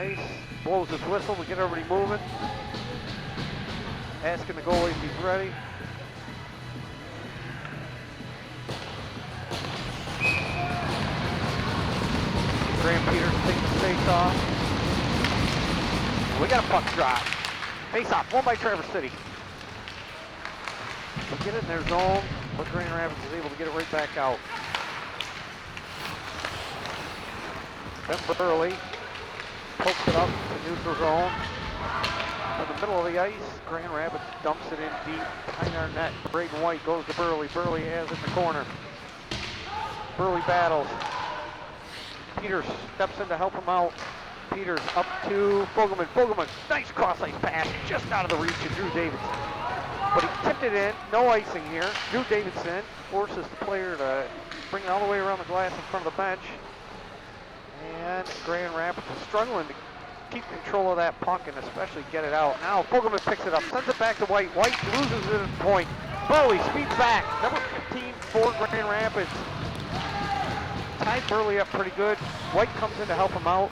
ice, blows his whistle to get everybody moving. Asking the goalie if he's ready. Graham Peters takes the face off. We got a puck drop. Face off, won by Traverse City. They get it in their zone, but Grand Rapids is able to get it right back out. Ben Burley pokes it up to neutral zone. In the middle of the ice, Grand Rapids dumps it in deep behind our net. Braden White goes to Burley. Burley has it in the corner. Burley battles. Peters steps in to help him out. Peters up to Fogelman. Fogelman, nice cross-ice pass, just out of the reach of Drew Davidson. But he tipped it in, no icing here. Drew Davidson forces the player to bring it all the way around the glass in front of the bench. And Grand Rapids is struggling to keep control of that puck and especially get it out. Now Fogelman picks it up, sends it back to White. White loses it at the point. Burley speeds back, number 15 for Grand Rapids. Tied Burley up pretty good. White comes in to help him out.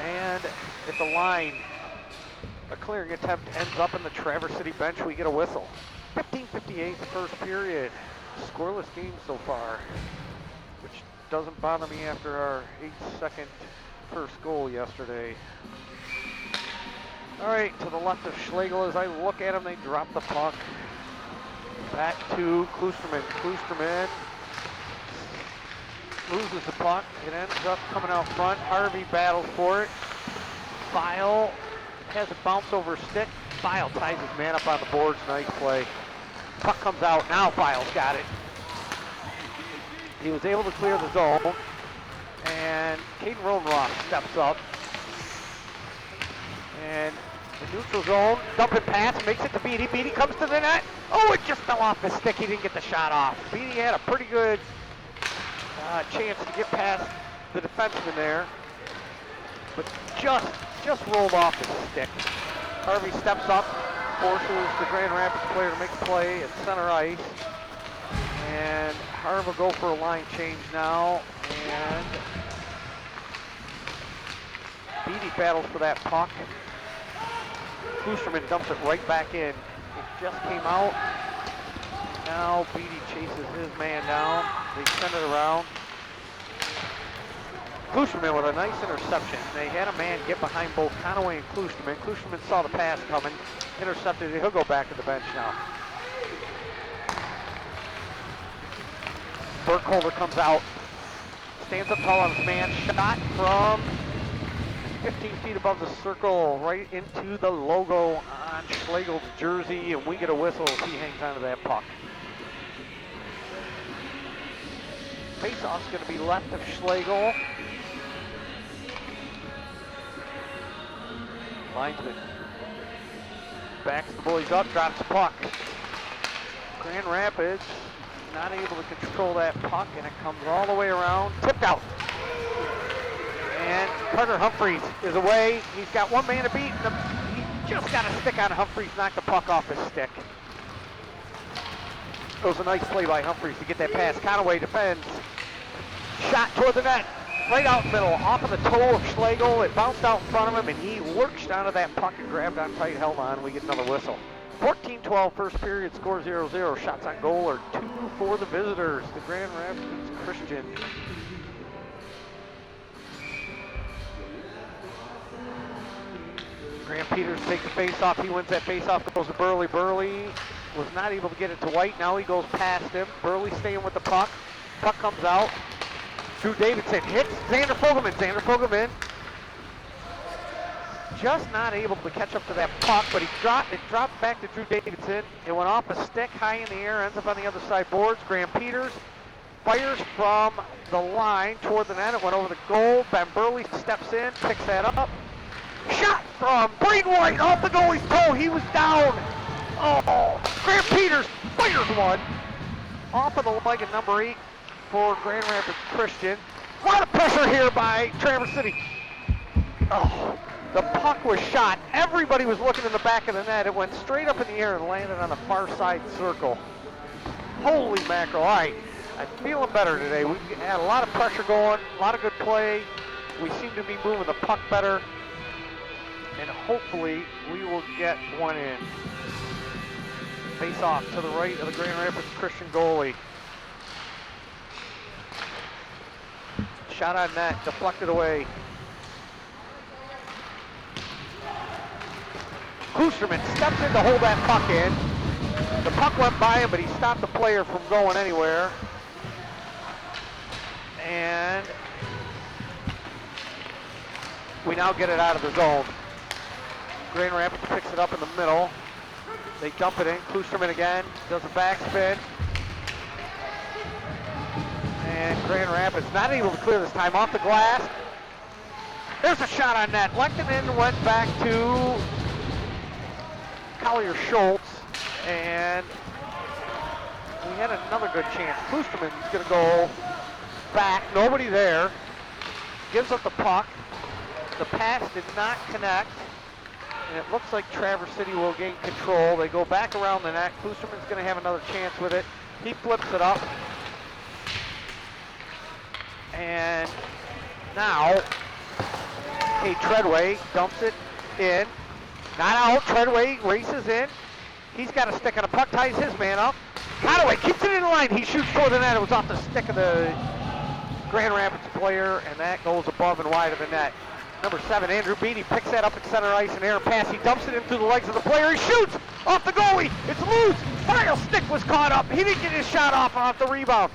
And at the line, a clearing attempt ends up in the Traverse City bench. We get a whistle. 15:58 the first period. Scoreless game so far, which doesn't bother me after our 8-second first goal yesterday. All right, to the left of Schlegel. As I look at him, they drop the puck. Back to Kloosterman. Kloosterman loses the puck. It ends up coming out front. Harvey battles for it. File has a bounce over stick. File ties his man up on the boards. Nice play. Puck comes out. Now File's got it. He was able to clear the zone. And Caden Rodenroth steps up. And the neutral zone. Dumping pass. Makes it to Beatty. Beatty comes to the net. Oh, it just fell off his stick. He didn't get the shot off. Beatty had a pretty good chance to get past the defenseman there, but just rolled off his stick. Harvey steps up, forces the Grand Rapids player to make a play at center ice, and Harvey will go for a line change now, and Beatty battles for that puck. Kloosterman dumps it right back in. It just came out. Now Beatty chases his man down. They send it around. Kloosterman with a nice interception. They had a man get behind both Conaway and Kloosterman. Kloosterman saw the pass coming, intercepted it. He'll go back to the bench now. Burkholder comes out, stands up tall on his man. Shot from 15 feet above the circle, right into the logo on Schlegel's jersey, and we get a whistle as he hangs onto that puck. Face-off's going to be left of Schlegel. Linesman backs the boys up, drops the puck. Grand Rapids not able to control that puck, and it comes all the way around, tipped out. And Carter Humphreys is away. He's got one man to beat. He just got a stick on Humphreys, knocked the puck off his stick. It was a nice play by Humphreys to get that pass. Conaway defends. Shot toward the net. Right out in the middle, off of the toe of Schlegel. It bounced out in front of him, and he lurched onto that puck and grabbed on tight, held on. We get another whistle. 14-12 first period, score 0-0. Shots on goal are 2 for the visitors, the Grand Rapids Christian. Graham Peters takes the face-off. He wins that face-off, goes to Burley. Burley was not able to get it to White. Now he goes past him. Burley staying with the puck. Puck comes out. Drew Davidson hits Xander Fogelman. Xander Fogelman just not able to catch up to that puck, but it dropped back to Drew Davidson. It went off a stick high in the air, ends up on the other side boards. Graham Peters fires from the line toward the net. It went over the goal. Ben Burley steps in, picks that up. Shot from Braden White off the goalie's toe. He was down. Oh, Graham Peters fires one off of the leg of number 8 for Grand Rapids Christian. A lot of pressure here by Traverse City. Oh, the puck was shot. Everybody was looking in the back of the net. It went straight up in the air and landed on the far side circle. Holy mackerel. All right, I'm feeling better today. We had a lot of pressure going, a lot of good play. We seem to be moving the puck better, and hopefully we will get one in. Face off to the right of the Grand Rapids Christian goalie. Shot on net, deflected away. Kloosterman steps in to hold that puck in. The puck went by him, but he stopped the player from going anywhere. And we now get it out of the zone. Grand Rapids picks it up in the middle. They dump it in. Kloosterman again does a backspin. And Grand Rapids not able to clear this time off the glass. There's a shot on net. Lehtonen went back to Collier Schultz, and we had another good chance. Kloosterman's going to go back. Nobody there. Gives up the puck. The pass did not connect, and it looks like Traverse City will gain control. They go back around the net. Kloosterman's going to have another chance with it. He flips it up. And now, Treadway dumps it in. Not out. Treadway races in. He's got a stick on a puck, ties his man up. Conaway keeps it in the line. He shoots toward the net. It was off the stick of the Grand Rapids player, and that goes above and wide of the net. Number 7, Andrew Beatty picks that up at center ice, an air pass. He dumps it in through the legs of the player. He shoots off the goalie. It's loose. Fire's stick was caught up. He didn't get his shot off the rebound.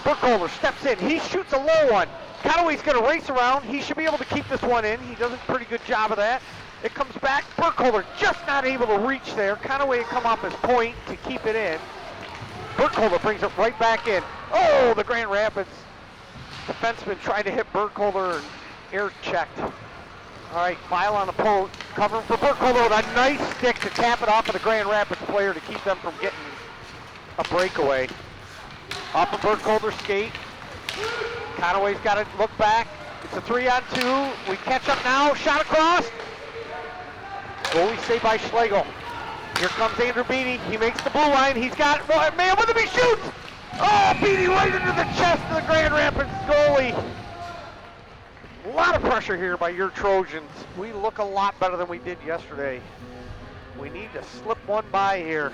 Burkholder steps in. He shoots a low one. Conaway's going to race around. He should be able to keep this one in. He does a pretty good job of that. It comes back. Burkholder just not able to reach there. Conaway come off his point to keep it in. Burkholder brings it right back in. Oh, the Grand Rapids defenseman tried to hit Burkholder and air checked. All right, File on the post, covering for Burkholder with a nice stick to tap it off of the Grand Rapids player to keep them from getting a breakaway. Off of Burkholder's skate. Conaway's got to look back. It's a 3-on-2. We catch up now. Shot across. Goalie saved by Schlegel. Here comes Andrew Beatty. He makes the blue line. He's got one man with him. He shoots. Oh, Beatty right into the chest of the Grand Rapids goalie. A lot of pressure here by your Trojans. We look a lot better than we did yesterday. We need to slip one by here.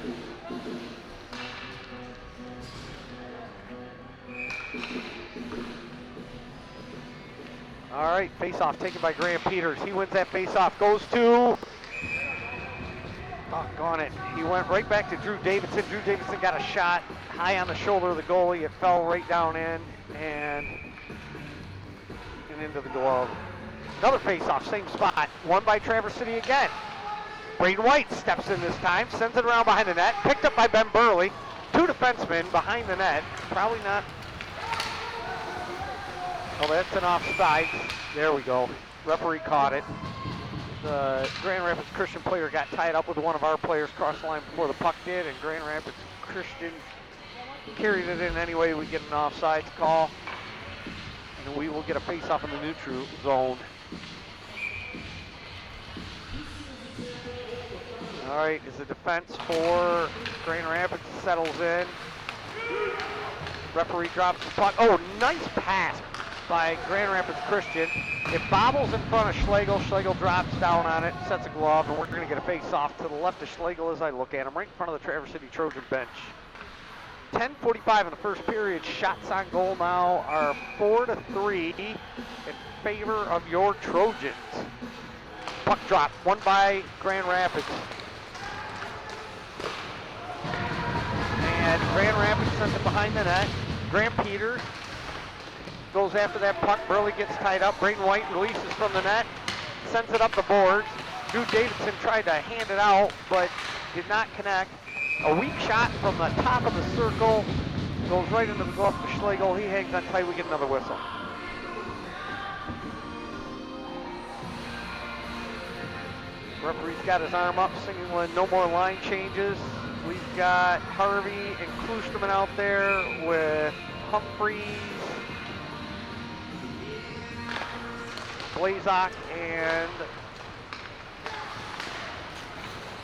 All right, face-off taken by Graham Peters. He wins that face-off. Goes to... Doggone it. He went right back to Drew Davidson. Drew Davidson got a shot high on the shoulder of the goalie. It fell right down in and into the glove. Another face-off, same spot. Won by Traverse City again. Braden White steps in this time, sends it around behind the net. Picked up by Ben Burley. 2 defensemen behind the net. Probably not... Oh, that's an offside. There we go. Referee caught it. The Grand Rapids Christian player got tied up with one of our players cross the line before the puck did, and Grand Rapids Christian carried it in anyway. We get an offside call, and we will get a face-off in the neutral zone. All right, as the defense for Grand Rapids settles in. Referee drops the puck. Oh, nice pass by Grand Rapids Christian. It bobbles in front of Schlegel. Schlegel drops down on it, sets a glove, and we're going to get a face-off to the left of Schlegel as I look at him, right in front of the Traverse City Trojan bench. 10:45 in the first period. Shots on goal now are 4-3 in favor of your Trojans. Puck drop, won by Grand Rapids. And Grand Rapids sends it behind the net. Graham Peters goes after that puck. Burley gets tied up. Braden White releases from the net, sends it up the boards. Drew Davidson tried to hand it out, but did not connect. A weak shot from the top of the circle goes right into the glove of Schlegel. He hangs on tight. We get another whistle. Referee's got his arm up, signaling no more line changes. We've got Harvey and Kloosterman out there with Humphreys, Blazak, and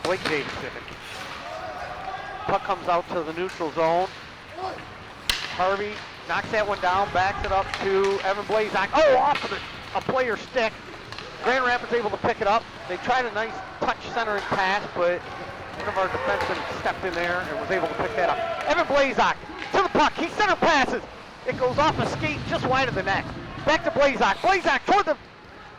Blake Davidson. Puck comes out to the neutral zone. Harvey knocks that one down, backs it up to Evan Blazak. Oh, off of a player's stick. Grand Rapids able to pick it up. They tried a nice touch centering pass, but one of our defensemen stepped in there and was able to pick that up. Evan Blazak to the puck. He center passes. It goes off a skate just wide of the net. Back to Blazak. Blazak toward the...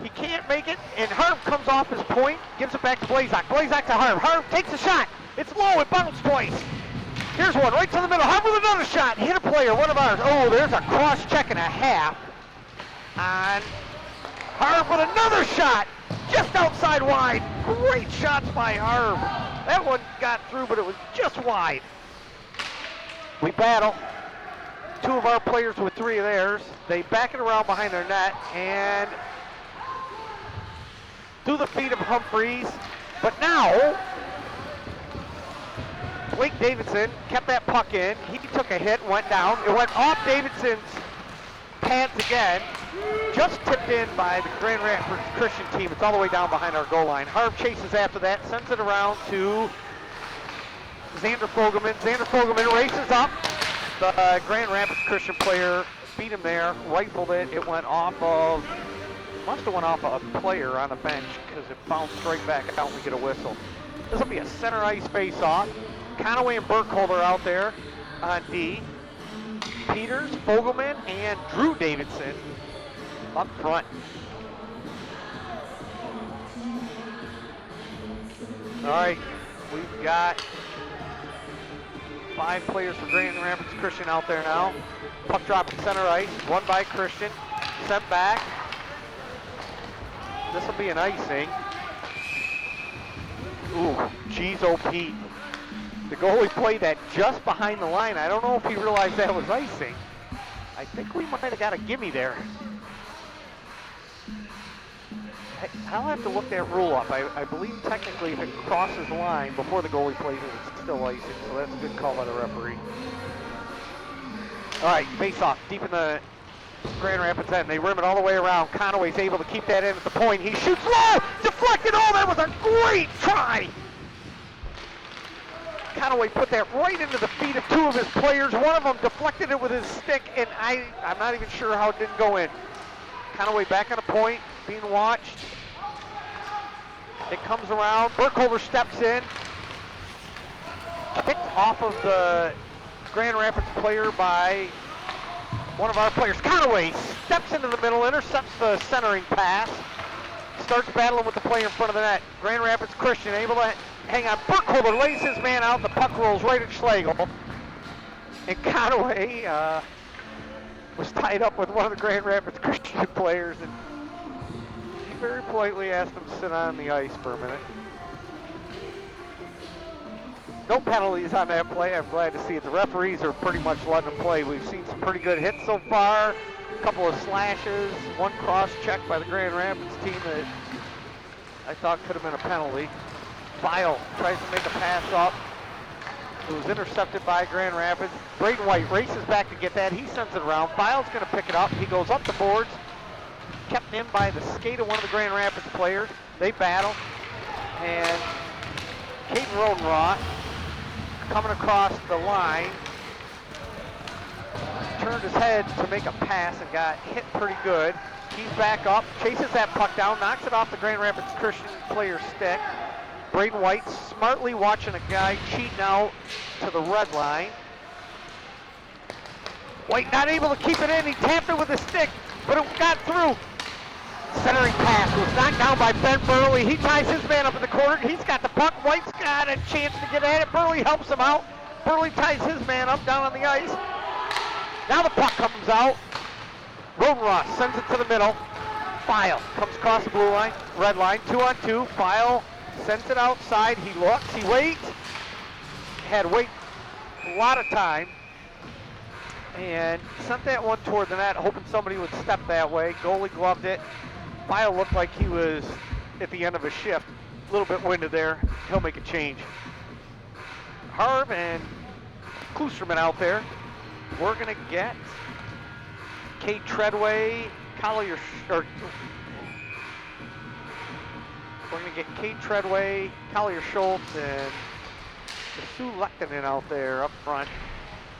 He can't make it, and Harv comes off his point, gives it back to Blazak. Blazak to Harv. Harv takes a shot. It's low. It bounced twice. Here's one right to the middle. Harv with another shot. Hit a player. One of ours. Oh, there's a cross check and a half on Harv with another shot. Just outside wide. Great shots by Harv. That one got through, but it was just wide. We battle. Two of our players with three of theirs. They back it around behind their net and through the feet of Humphreys. But now, Blake Davidson kept that puck in. He took a hit, went down. It went off Davidson's pads again. Just tipped in by the Grand Rapids Christian team. It's all the way down behind our goal line. Harv chases after that, sends it around to Xander Fogelman. Xander Fogelman races up. The Grand Rapids Christian player beat him there, rifled it. It went off of, must have went off of a player on the bench because it bounced straight back out and we get a whistle. This will be a center ice face-off. Conaway and Burkholder out there on D. Peters, Fogelman, and Drew Davidson up front. All right, we've got 5 players for Grand Rapids Christian out there now. Puck drop at center ice, won by Christian, sent back. This will be an icing. Ooh, geez, oh Pete. The goalie played that just behind the line. I don't know if he realized that was icing. I think we might have got a gimme there. I'll have to look that rule up. I believe technically if it crosses the line before the goalie plays it, it's still icing, so that's a good call by the referee. All right, face-off, deep in the Grand Rapids end. They rim it all the way around. Conaway's able to keep that in at the point. He shoots low, deflected. Oh, that was a great try. Conaway put that right into the feet of 2 of his players. One of them deflected it with his stick, and I'm not even sure how it didn't go in. Conaway back on a point, being watched. It comes around. Burkholder steps in. Kicked off of the Grand Rapids player by one of our players. Conaway steps into the middle, intercepts the centering pass. Starts battling with the player in front of the net. Grand Rapids Christian able to hang on. Burkholder lays his man out. The puck rolls right at Schlegel. And Conaway was tied up with one of the Grand Rapids Christian players. And he very politely asked him to sit on the ice for a minute. No penalties on that play. I'm glad to see it. The referees are pretty much letting them play. We've seen some pretty good hits so far. A couple of slashes, one cross check by the Grand Rapids team that I thought could have been a penalty. File tries to make a pass up. It was intercepted by Grand Rapids. Braden White races back to get that. He sends it around. File's going to pick it up. He goes up the boards. Kept in by the skate of one of the Grand Rapids players. They battle. And Caden Rodenroth coming across the line. Turned his head to make a pass and got hit pretty good. He's back up, chases that puck down, knocks it off the Grand Rapids Christian player's stick. Braden White smartly watching a guy cheat now to the red line. White not able to keep it in. He tapped it with his stick, but it got through. Centering pass was knocked down by Ben Burley. He ties his man up in the corner. He's got the puck. White's got a chance to get at it. Burley helps him out. Burley ties his man up down on the ice. Now the puck comes out. Rodenroth sends it to the middle. File comes across the blue line, red line, 2-on-2. File sends it outside. He looks, he waits. Had to wait a lot of time. And sent that one toward the net, hoping somebody would step that way. Goalie gloved it. File looked like he was at the end of a shift. A little bit winded there. He'll make a change. Harv and Klusterman out there. We're going to get Kate Treadway, Collier, or we're going to get Kate Treadway, Collier Schultz, and Sue Lechtinen out there up front.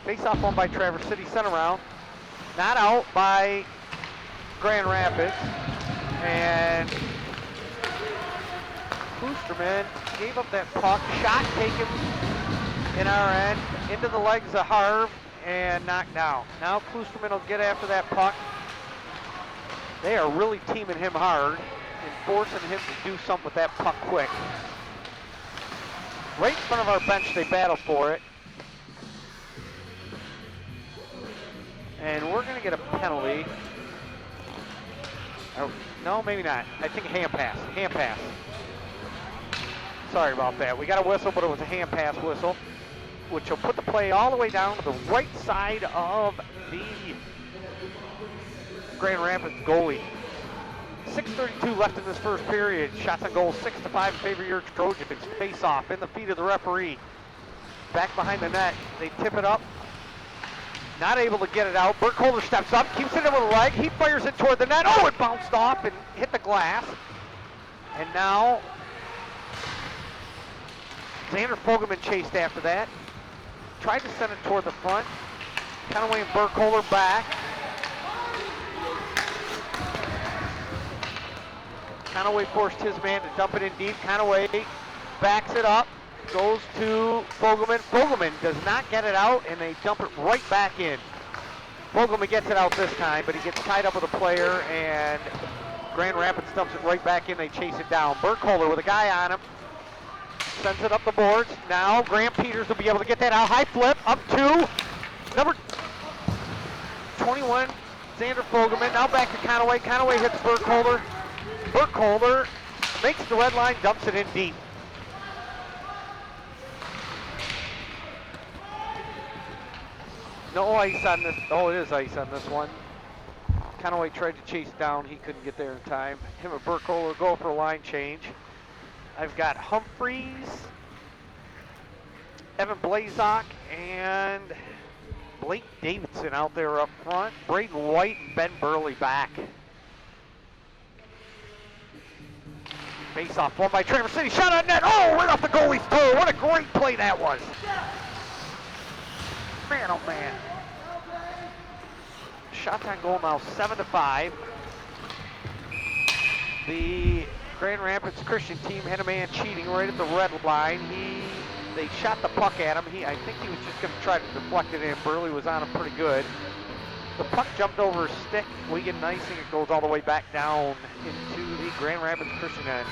Face off one by Traverse City, sent around. not out by Grand Rapids. And Kloosterman gave up that puck. Shot taken in our end, into the legs of Harv, and knocked down. Now Kloosterman will get after that puck. They are really teaming him hard and forcing him to do something with that puck quick. Right in front of our bench, they battle for it. And we're gonna get a penalty. Oh, no, maybe not. I think hand pass. Sorry about that. We got a whistle, but it was a hand pass whistle, which will put the play all the way down to the right side of the Grand Rapids goalie. 6:32 left in this first period. Shots on goal 6-5 in favor of your Trojans. Face off in the feet of the referee. Back behind the net. They tip it up. Not able to get it out. Burkholder steps up, keeps it in with a leg. He fires it toward the net. Oh, it bounced off and hit the glass. And now Xander Fogelman chased after that. Tried to send it toward the front. Conaway and Burkholder back. Conaway forced his man to dump it in deep. Conaway backs it up, goes to Fogelman. Fogelman does not get it out, and they dump it right back in. Fogelman gets it out this time, but he gets tied up with a player, and Grand Rapids dumps it right back in. They chase it down. Burkholder with a guy on him. Sends it up the boards. Now Grant Peters will be able to get that out. High flip, up to number 21, Xander Fogelman. Now back to Conaway. Conaway hits Burkholder. Burkholder makes the red line, dumps it in deep. No ice on this. Oh, it is ice on this one. Conaway tried to chase down. He couldn't get there in time. Him and Burkholder go for a line change. I've got Humphreys, Evan Blazak, and Blake Davidson out there up front. Braden White and Ben Burley back. Face off, won by Traverse City. Shot on net. Oh, right off the goalie's toe. What a great play that was. Man, oh man. Shots on goal now 7-5. The Grand Rapids Christian team had a man cheating right at the red line. They shot the puck at him. I think he was just going to try to deflect it in. Burley was on him pretty good. The puck jumped over his stick. We get an icing. It goes all the way back down into the Grand Rapids Christian end.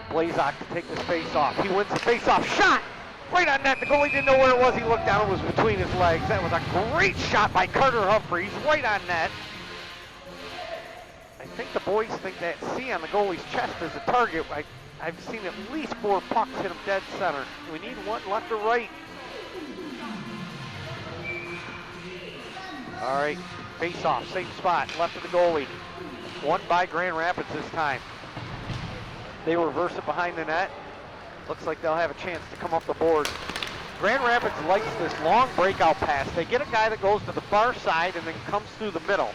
Blazak to take this face off. He wins the face off. Shot! Right on net. The goalie didn't know where it was. He looked down. It was between his legs. That was a great shot by Carter Humphreys. Right on net. I think the boys think that C on the goalie's chest is a target. I've seen at least 4 pucks hit him dead center. We need one left or right. All right, face off, same spot, left of the goalie. Won by Grand Rapids this time. They reverse it behind the net. Looks like they'll have a chance to come up the board. Grand Rapids likes this long breakout pass. They get a guy that goes to the far side and then comes through the middle.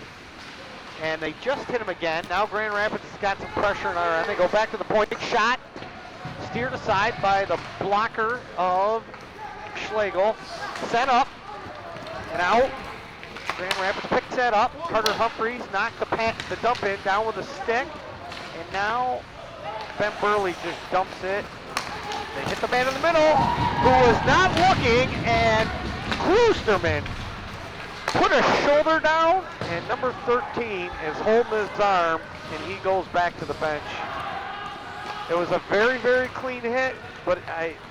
And they just hit him again. Now Grand Rapids has got some pressure on our end. They go back to the point. Shot steered aside by the blocker of Schlegel. Set up and out. Grand Rapids picks that up. Carter Humphreys knocked the dump in down with a stick. And now Ben Burley just dumps it. They hit the man in the middle who was not looking, and Kloosterman put a shoulder down, and number 13 is holding his arm, and he goes back to the bench. It was a very, very clean hit, but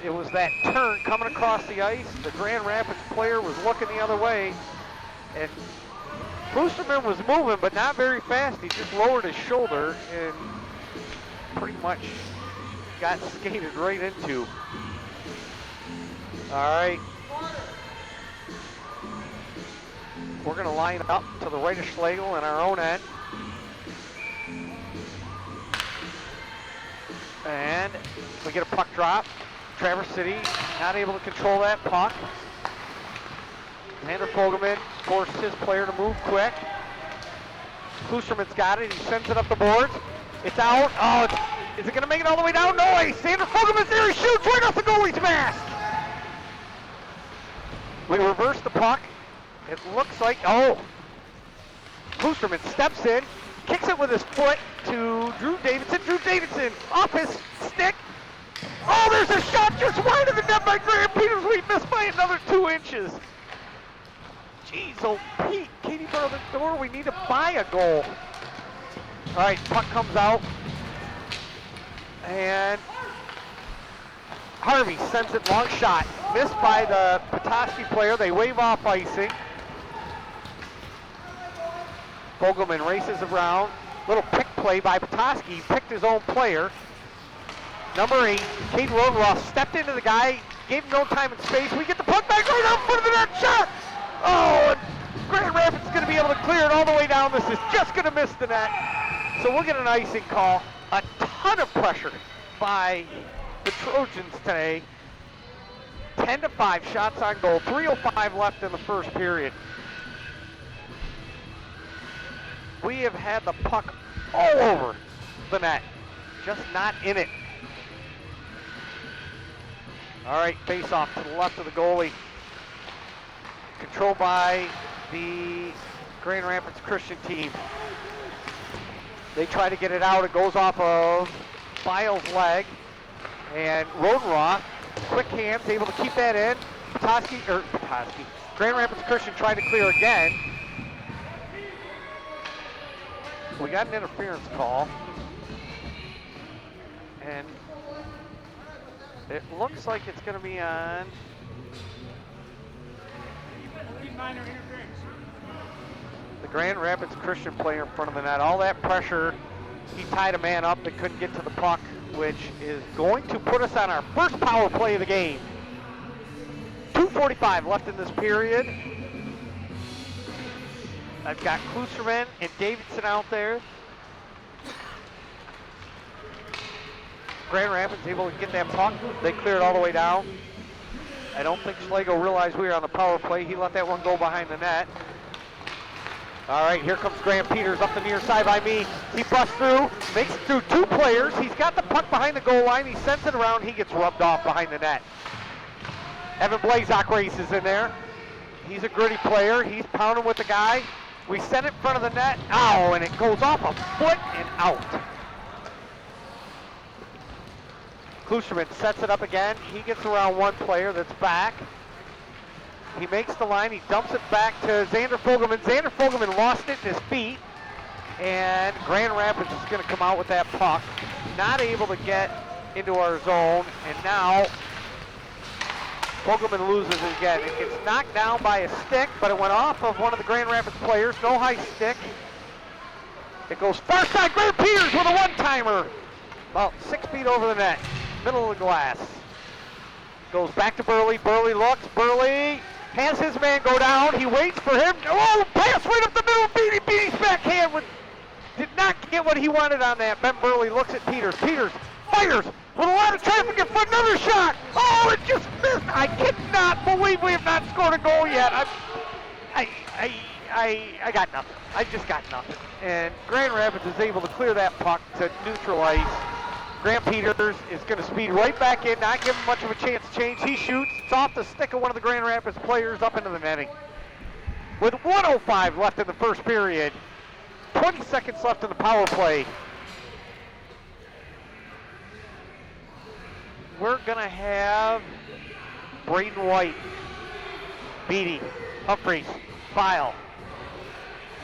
it was that turn coming across the ice. The Grand Rapids player was looking the other way, and Kloosterman was moving, but not very fast. He just lowered his shoulder and pretty much got skated right into. All right. We're going to line up to the right of Schlegel in our own end. And we get a puck drop. Traverse City not able to control that puck. Xander Fogelman forced his player to move quick. Kloosterman's got it. He sends it up the boards. It's out. Oh, is it going to make it all the way down? No way. Xander Fogelman's there. He shoots right off the goalie's mask. We reverse the puck. It looks like, oh, Kloosterman steps in, kicks it with his foot to Drew Davidson. Drew Davidson off his stick. Oh, there's a shot just wide of the net by Graham Peters. We missed by another 2 inches. Jeez, oh Pete, Katie Burrow the door. We need to buy a goal. All right, puck comes out. And Harvey sends it long shot. Missed by the Petoskey player. They wave off icing. Fogelman races around. Little pick play by Petoskey. He picked his own player. Number 8, Kate Rodenroth stepped into the guy, gave him no time and space. We get the puck back right out in front of the net. Shot! Oh, and Grand Rapids is going to be able to clear it all the way down. This is just going to miss the net. So we'll get an icing call. A ton of pressure by the Trojans today. 10-5 shots on goal. 3:05 left in the first period. We have had the puck all over the net, just not in it. All right, face off to the left of the goalie. Controlled by the Grand Rapids Christian team. They try to get it out. It goes off of Biles' leg. And Rodenroth, quick hands, able to keep that in. Petoskey. Grand Rapids Christian tried to clear again. We got an interference call. And it looks like it's going to be on the Grand Rapids Christian player in front of the net. All that pressure, he tied a man up that couldn't get to the puck, which is going to put us on our first power play of the game. 2:45 left in this period. I've got Kloosterman and Davidson out there. Grand Rapids able to get that puck. They clear it all the way down. I don't think Schlegel realized we were on the power play. He let that one go behind the net. All right, here comes Graham Peters up the near side by me. He busts through, makes it through 2 players. He's got the puck behind the goal line. He sends it around. He gets rubbed off behind the net. Evan Blazak races in there. He's a gritty player. He's pounding with the guy. We send it in front of the net. Ow, and it goes off a foot and out. Kloosterman sets it up again. He gets around 1 player that's back. He makes the line. He dumps it back to Xander Fogelman. Xander Fogelman lost it in his feet. And Grand Rapids is going to come out with that puck. Not able to get into our zone. And now Fogelman loses it again. It gets knocked down by a stick, but it went off of one of the Grand Rapids players. No high stick. It goes far side. Graham Peters with a one-timer. About 6 feet over the net. Middle of the glass. Goes back to Burley. Burley looks. Burley has his man go down. He waits for him. Oh, pass right up the middle. Beatty. Beatty's backhand did not get what he wanted on that. Ben Burley looks at Peters. Peters fires with a lot of traffic in front. Another shot. Oh, it just missed. I cannot believe we have not scored a goal yet. I got nothing. I just got nothing. And Grand Rapids is able to clear that puck to neutral ice. Graham Peters is going to speed right back in, not give him much of a chance to change. He shoots. It's off the stick of one of the Grand Rapids players up into the netting. With 1:05 left in the first period, 20 seconds left in the power play. We're going to have Braden White, Beatty, Humphreys, File,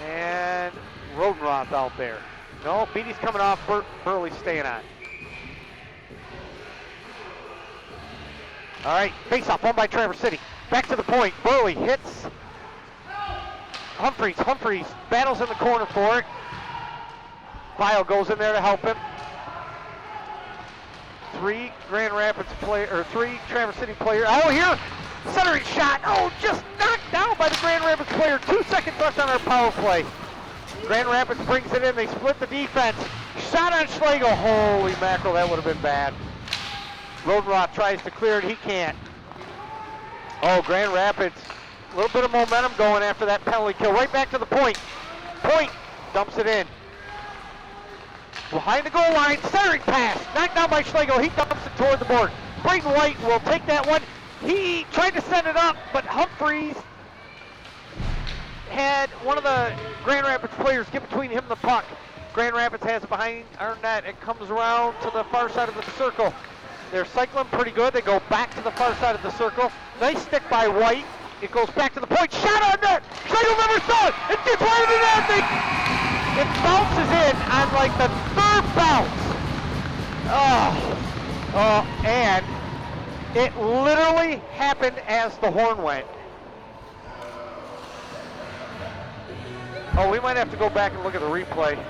and Rodenroth out there. No, Beatty's coming off. Burley's staying on. All right, face-off, won by Traverse City. Back to the point. Burley hits Humphreys. Humphreys battles in the corner for it. File goes in there to help him. 3 Grand Rapids player, or 3 Traverse City players. Oh, here, centering shot. Oh, just knocked down by the Grand Rapids player. 2 seconds left on our power play. Grand Rapids brings it in. They split the defense. Shot on Schlegel. Holy mackerel, that would have been bad. Rodenroth tries to clear it. He can't. Oh, Grand Rapids. A little bit of momentum going after that penalty kill. Right back to the point. Point dumps it in. Behind the goal line. Centering pass. Knocked down by Schlegel. He dumps it toward the board. Braden White will take that one. He tried to set it up, but Humphreys had one of the Grand Rapids players get between him and the puck. Grand Rapids has it behind our net. It comes around to the far side of the circle. They're cycling pretty good. They go back to the far side of the circle. Nice stick by White. It goes back to the point. Shot on net. Schlegel never saw it. It's deep right into net. It bounces in on like the third bounce. And it literally happened as the horn went. Oh, we might have to go back and look at the replay.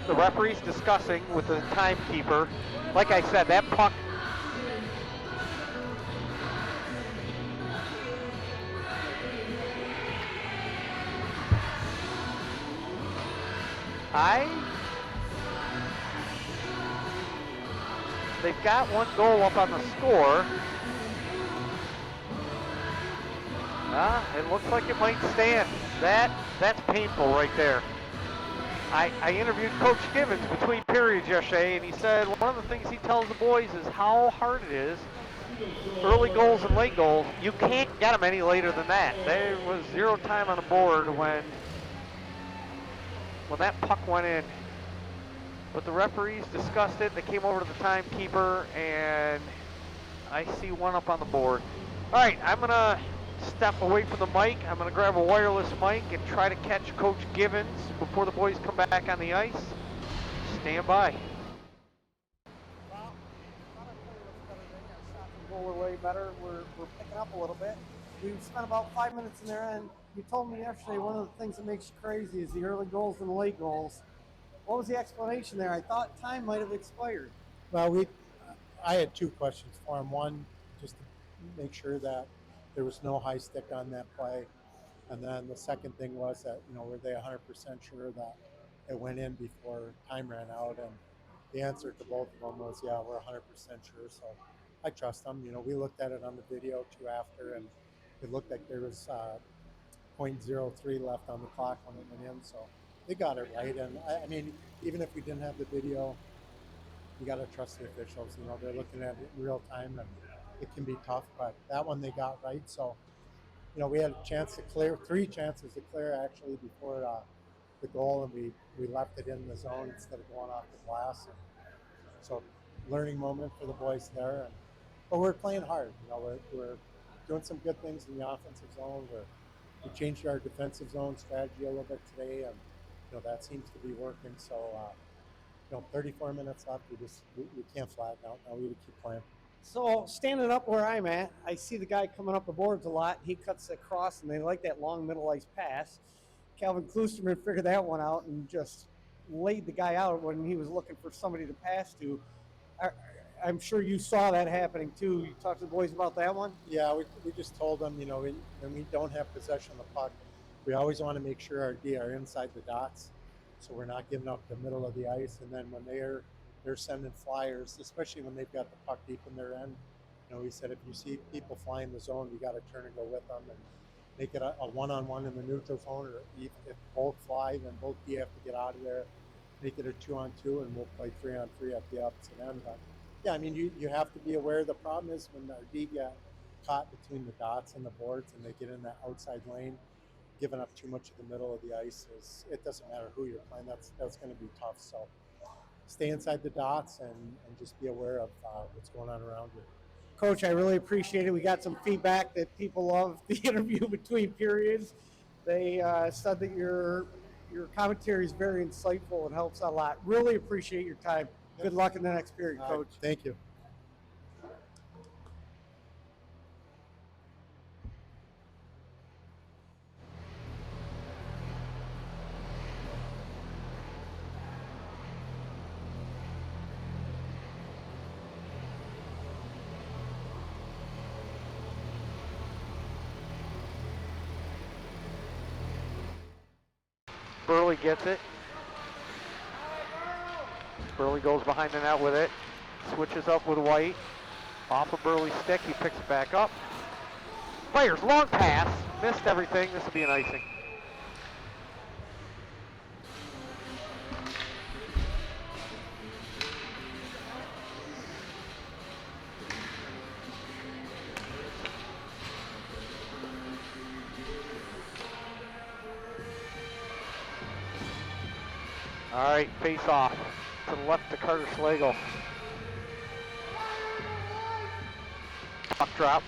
The referee's discussing with the timekeeper. Like I said, that puck. They've got one goal up on the score. It looks like it might stand. That's painful right there. I interviewed Coach Givens between periods yesterday, and he said one of the things he tells the boys is how hard it is. Early goals and late goals, you can't get them any later than that. There was 0 time on the board when that puck went in. But the referees discussed it. They came over to the timekeeper, and I see one up on the board. All right, I'm going to step away from the mic. I'm going to grab a wireless mic and try to catch Coach Givens before the boys come back on the ice. Stand by. Goal are way better. We're picking up a little bit. We spent about 5 minutes in there, and you told me yesterday one of the things that makes you crazy is the early goals and the late goals. What was the explanation there? I thought time might have expired. Well, I had 2 questions for him. One, just to make sure that there was no high stick on that play. And then the second thing was that, were they 100% sure that it went in before time ran out? And the answer to both of them was, yeah, we're 100% sure. So I trust them. We looked at it on the video too after, and it looked like there was 0.03 left on the clock when it went in. So they got it right. And I mean, even if we didn't have the video, you got to trust the officials. They're looking at it in real time, and it can be tough, but that one they got right. So, we had a chance to clear, 3 chances to clear actually before the goal, and we left it in the zone instead of going off the glass. And so, learning moment for the boys there. But we're playing hard. We're doing some good things in the offensive zone. We changed our defensive zone strategy a little bit today, and that seems to be working. So, 34 minutes left. We can't flatten out. Now we need to keep playing. So standing up where I'm at, I see the guy coming up the boards a lot. He cuts across, and they like that long middle ice pass. Calvin Klusterman figured that one out and just laid the guy out when he was looking for somebody to pass to. I'm sure you saw that happening too. You talked to the boys about that one? Yeah, we just told them, when we don't have possession of the puck, we always want to make sure our D are inside the dots, so we're not giving up the middle of the ice. And then when they're sending flyers, especially when they've got the puck deep in their end. We said if you see people flying the zone, you got to turn and go with them and make it a one-on-one in the neutral zone, or if both fly, then both D have to get out of there, make it a 2-on-2, and we'll play 3-on-3 at the opposite end. But yeah, I mean, you have to be aware. The problem is when our D get caught between the dots and the boards and they get in that outside lane, giving up too much of the middle of the ice, it doesn't matter who you're playing. That's going to be tough. So stay inside the dots and just be aware of what's going on around you. Coach, I really appreciate it. We got some feedback that people love the interview between periods. They said that your commentary is very insightful and helps a lot. Really appreciate your time. Good luck in the next period, Coach. Thank you. Burley gets it. Burley goes behind the net with it. Switches up with White. Off of Burley's stick, he picks it back up. Fires, long pass. Missed everything. This will be an icing. All right, face off to the left to Carter Schlegel. Puck drop.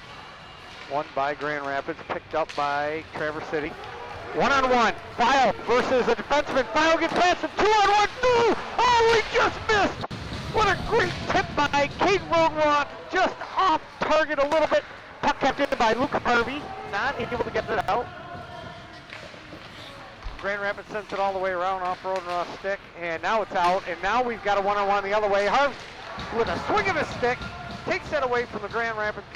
Won by Grand Rapids, picked up by Traverse City. One-on-one, File versus a defenseman. File gets past him, two-on-one, no! Oh, he just missed! What a great tip by Caden Roadrock, just off target a little bit. Puck kept in by Luke Harvey, not able to get it out. Grand Rapids sends it all the way around off Roadrock's stick, and now it's out, and now we've got a one-on-one the other way. Harv, with a swing of his stick, takes that away from the Grand Rapids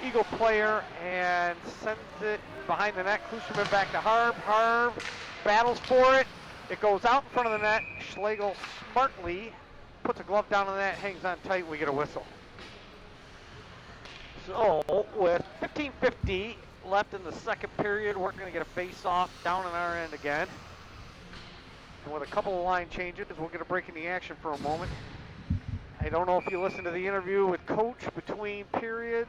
Eagle player and sends it behind the net. Klusterman back to Harv. Harv battles for it. It goes out in front of the net. Schlegel smartly puts a glove down on the net, hangs on tight, we get a whistle. So with 15:50 left in the second period, we're going to get a face-off down on our end again. And with a couple of line changes, we'll get a break in the action for a moment. I don't know if you listened to the interview with Coach between periods.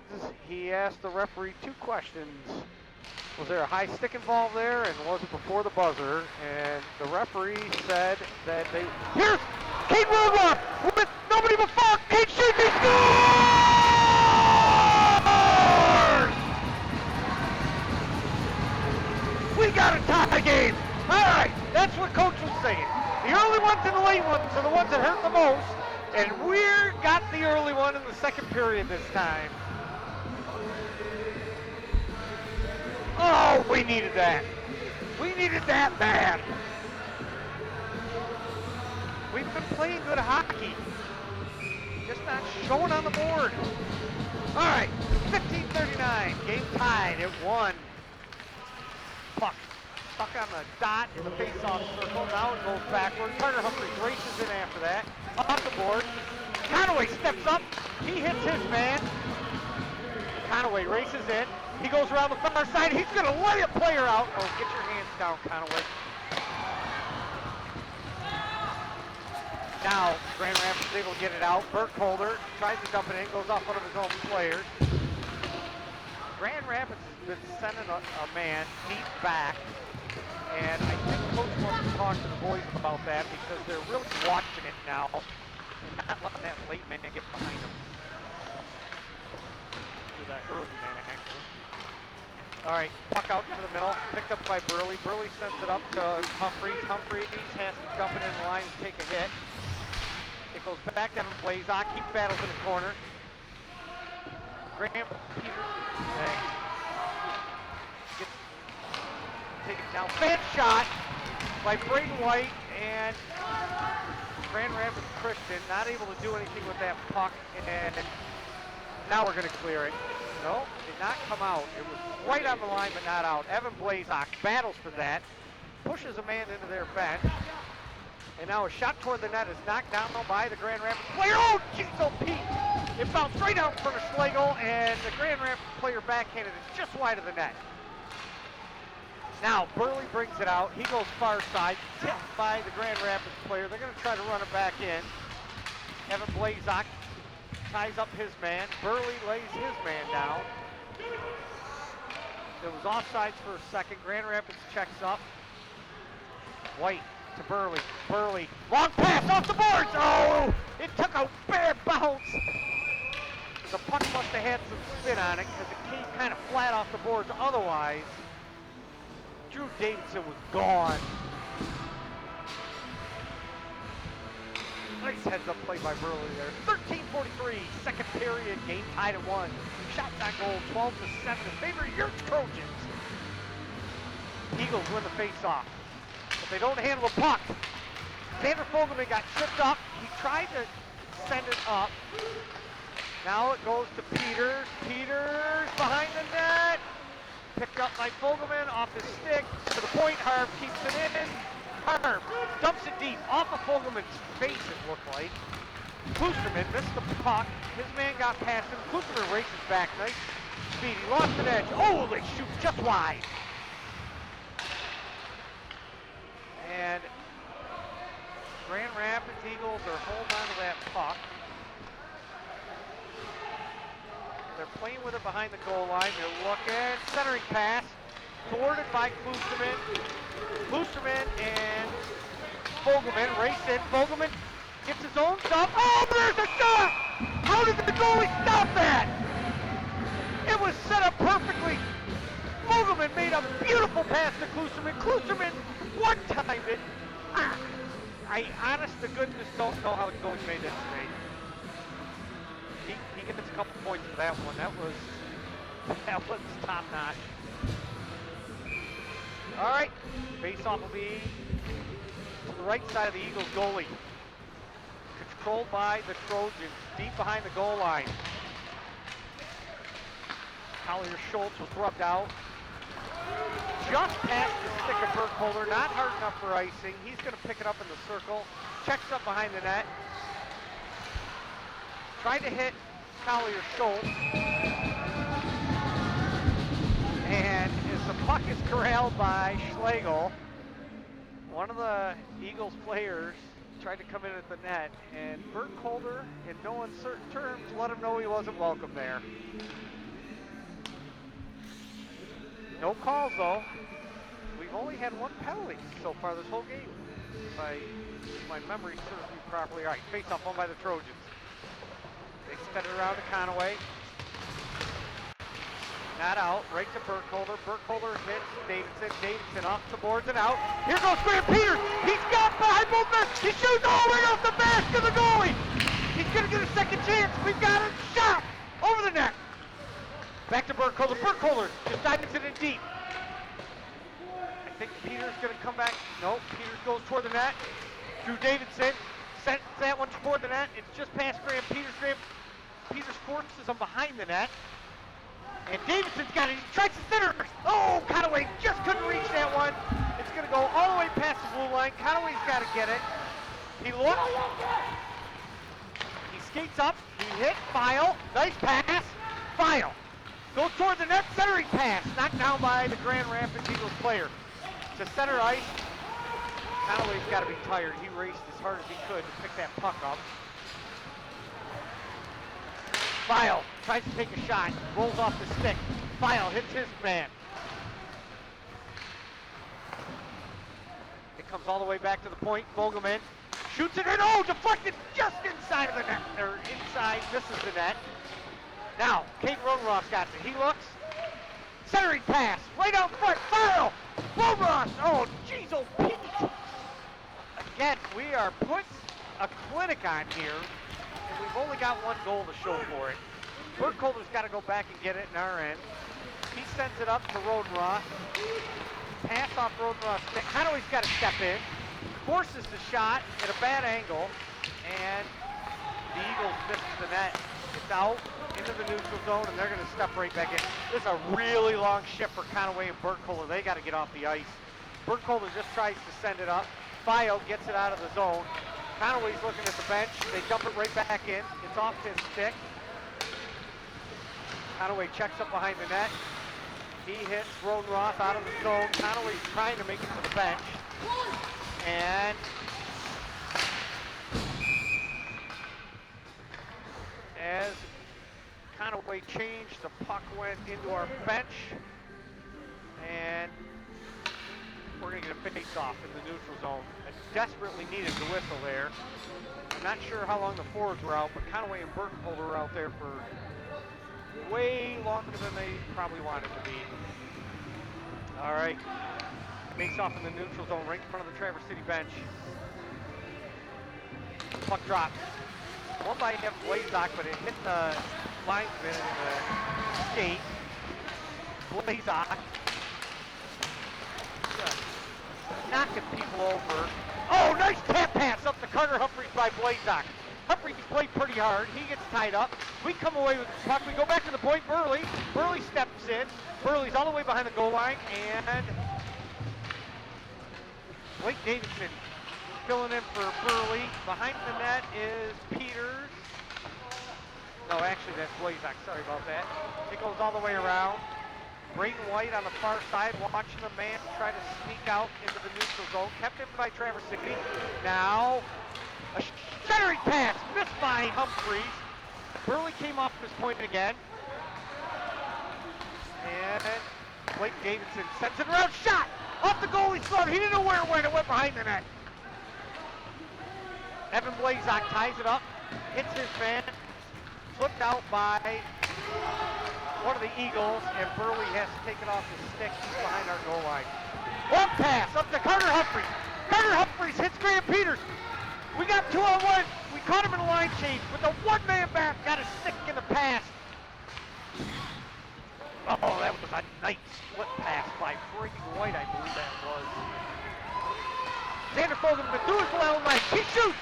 He asked the referee two questions. Was there a high stick involved there, and was it before the buzzer? And the referee said that they... Here's Kate Roadrock with nobody before. Kate shoots, he scores! We got a tie game. All right, that's what Coach was saying. The early ones and the late ones are the ones that hurt the most. And we're got the early one in the second period this time. Oh, we needed that. We needed that bad. We've been playing good hockey. Just not showing on the board. All right, 15:39, game tied at 1. Puck stuck on the dot in the face-off circle. Now it goes backwards. Carter Humphreys races in after that. Off the board. Conaway steps up. He hits his man. Conaway races in. He goes around the far side. He's going to lay a player out. Oh, get your hands down, Conaway. Now, Grand Rapids is able to get it out. Burkholder tries to dump it in. Goes off one of his own players. Grand Rapids has been sending a man deep back. And I think Coach wants to talk to the boys about that because they're really watching it now and not letting that late man get behind them. Do that early man, actually. All right, puck out to the middle, picked up by Burley. Burley sends it up to Humphreys. Humphreys has to jump it in the line and take a hit. It goes back down to Blazak. He battles in the corner. Graham Peters. Take it down. Bad shot by Braden White, and Grand Rapids Christian not able to do anything with that puck, and now we're going to clear it. No, did not come out. It was right on the line, but not out. Evan Blazak battles for that, pushes a man into their bench, and now a shot toward the net is knocked down by the Grand Rapids player. Oh, jeez, oh, Pete! It bounced right out in front of Schlegel, and the Grand Rapids player backhanded it just wide of the net. Now, Burley brings it out. He goes far side, tipped by the Grand Rapids player. They're going to try to run it back in. Evan Blazak ties up his man. Burley lays his man down. It was offsides for a second. Grand Rapids checks up. White to Burley. Burley, long pass off the boards. Oh, it took a bad bounce. The puck must have had some spin on it because it came kind of flat off the boards. Otherwise, Drew Davidson was gone. Nice heads-up play by Burley there. 13:43, second period, game tied at 1. Shots on goal, 12-7 in favor of your Trojans. Eagles win the face-off, but they don't handle the puck. Xander Fogelman got tripped up. He tried to send it up. Now it goes to Peters. Peters behind the net. Picked up by Fogelman off his stick to the point. Harv keeps it in. Harv dumps it deep off of Fogelman's face, it looked like. Klusterman missed the puck. His man got past him. Klusterman races back. Nice speed. He lost an edge. Oh, they shoot just wide. And Grand Rapids Eagles are holding on to that puck. They're playing with it behind the goal line. They're looking. Centering pass. Thwarted by Klusterman. Klusterman and Vogelman, race in. Vogelman gets his own stop. Oh, there's a shot! How did the goalie stop that? It was set up perfectly. Vogelman made a beautiful pass to Kluserman. Kluserman one-timed it. I honest to goodness don't know how the goalie made that save. He gets a couple points for that one. That was top notch. All right, face-off will be to the right side of the Eagles goalie. Controlled by the Trojans, deep behind the goal line. Collier Schultz was rubbed out. Just past the stick of Burkholder, not hard enough for icing. He's going to pick it up in the circle. Checks up behind the net. Tried to hit Collier Schultz. And as the puck is corralled by Schlegel, one of the Eagles players tried to come in at the net, and Burkholder, in no uncertain terms, let him know he wasn't welcome there. No calls though. We've only had one penalty so far this whole game, if my memory serves me properly. All right, face-off won by the Trojans. They spin it around to Conaway. Not out, right to Burkholder. Burkholder hits Davidson. Davidson off the boards and out. Here goes Graham Peters. He's got behind both men. He shoots all the way off the mask of the goalie. He's going to get a second chance. We've got a shot over the net. Back to Burkholder. Burkholder just dives it in deep. I think Peters going to come back. No, Peters goes toward the net. Drew Davidson sends that one toward the net. It's just past Graham Peters. Graham Peters forces him behind the net. And Davidson's got it. He tries to center. Oh, Conaway just couldn't reach that one. It's going to go all the way past the blue line. Conaway's got to get it. He looks. He skates up. He hit. File. Nice pass. File. Goes toward the net. Centering pass. Knocked down by the Grand Rapids Eagles player. To center ice. Conaway's got to be tired. He raced as hard as he could to pick that puck up. File tries to take a shot, rolls off the stick. File hits his man. It comes all the way back to the point. Vogelman shoots it in. Oh, deflected just inside of the net, or inside, misses the net. Now, Kate Rodenroth got it. He looks. Centering pass, right out front. File! Rodenroth! Oh, jeez, oh, Pete! Again, we are putting a clinic on here. And we've only got one goal to show for it. Burkholder's got to go back and get it in our end. He sends it up to Rodenroth. Pass off Rodenroth's stick. Conaway's got to step in. Forces the shot at a bad angle. And the Eagles misses the net. It's out into the neutral zone, and they're going to step right back in. This is a really long shift for Conaway and Burkholder. They got to get off the ice. Burkholder just tries to send it up. Fio gets it out of the zone. Conaway's looking at the bench. They dump it right back in. It's off his stick. Conaway checks up behind the net. He hits Rodenroth out of the zone. Conaway's trying to make it to the bench. And as Conaway changed, the puck went into our bench. And we're going to get a face-off in the neutral zone. I desperately needed the whistle there. I'm not sure how long the forwards were out, but Conaway and Burkholder were out there for way longer than they probably wanted to be. All right. Face-off in the neutral zone right in front of the Traverse City bench. Puck dropped. One by Jeff Blazak, but it hit the linesman in the skate. Blazak. Knocking people over. Oh, nice tap pass up to Carter Humphreys by Blazak. Humphreys played pretty hard. He gets tied up. We come away with the puck. We go back to the point. Burley. Burley steps in. Burley's all the way behind the goal line. And Blake Davidson filling in for Burley. Behind the net is Peters. No, actually that's Blazak. Sorry about that. It goes all the way around. Braden White on the far side, watching the man try to sneak out into the neutral zone. Kept in by Traverse City. Now, a centering pass, missed by Humphreys. Burley came off his point again. And Blake Davidson sends it around, shot! Off the goalie's glove, he didn't know where it went behind the net. Evan Blazak ties it up, hits his man, flipped out by one of the Eagles, and Burley has to take it off the stick. He's behind our goal line. One pass up to Carter Humphreys. Carter Humphreys hits Graham Peters. We got 2-on-1. We caught him in a line change, but the one-man back got a stick in the pass. Oh, that was a nice split pass by Brady White, I believe that was. Xander Fogelman threw his little knife. He shoots.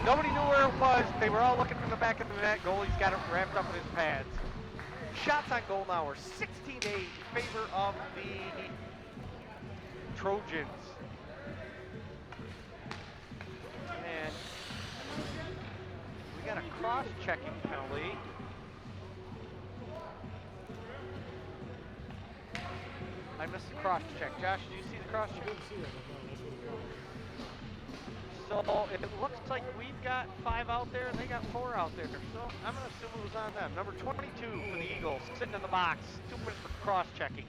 Nobody knew where it was. They were all looking in the back of the net. Goalie's got it wrapped up in his pads. Shots on goal now are 16-8 in favor of the Trojans. And we got a cross-checking penalty. I missed the cross-check. Josh, did you see the cross-check? So it looks like we've got 5 out there and they got 4 out there. So I'm going to assume it was on them. Number 22 for the Eagles, sitting in the box. 2 minutes for cross-checking.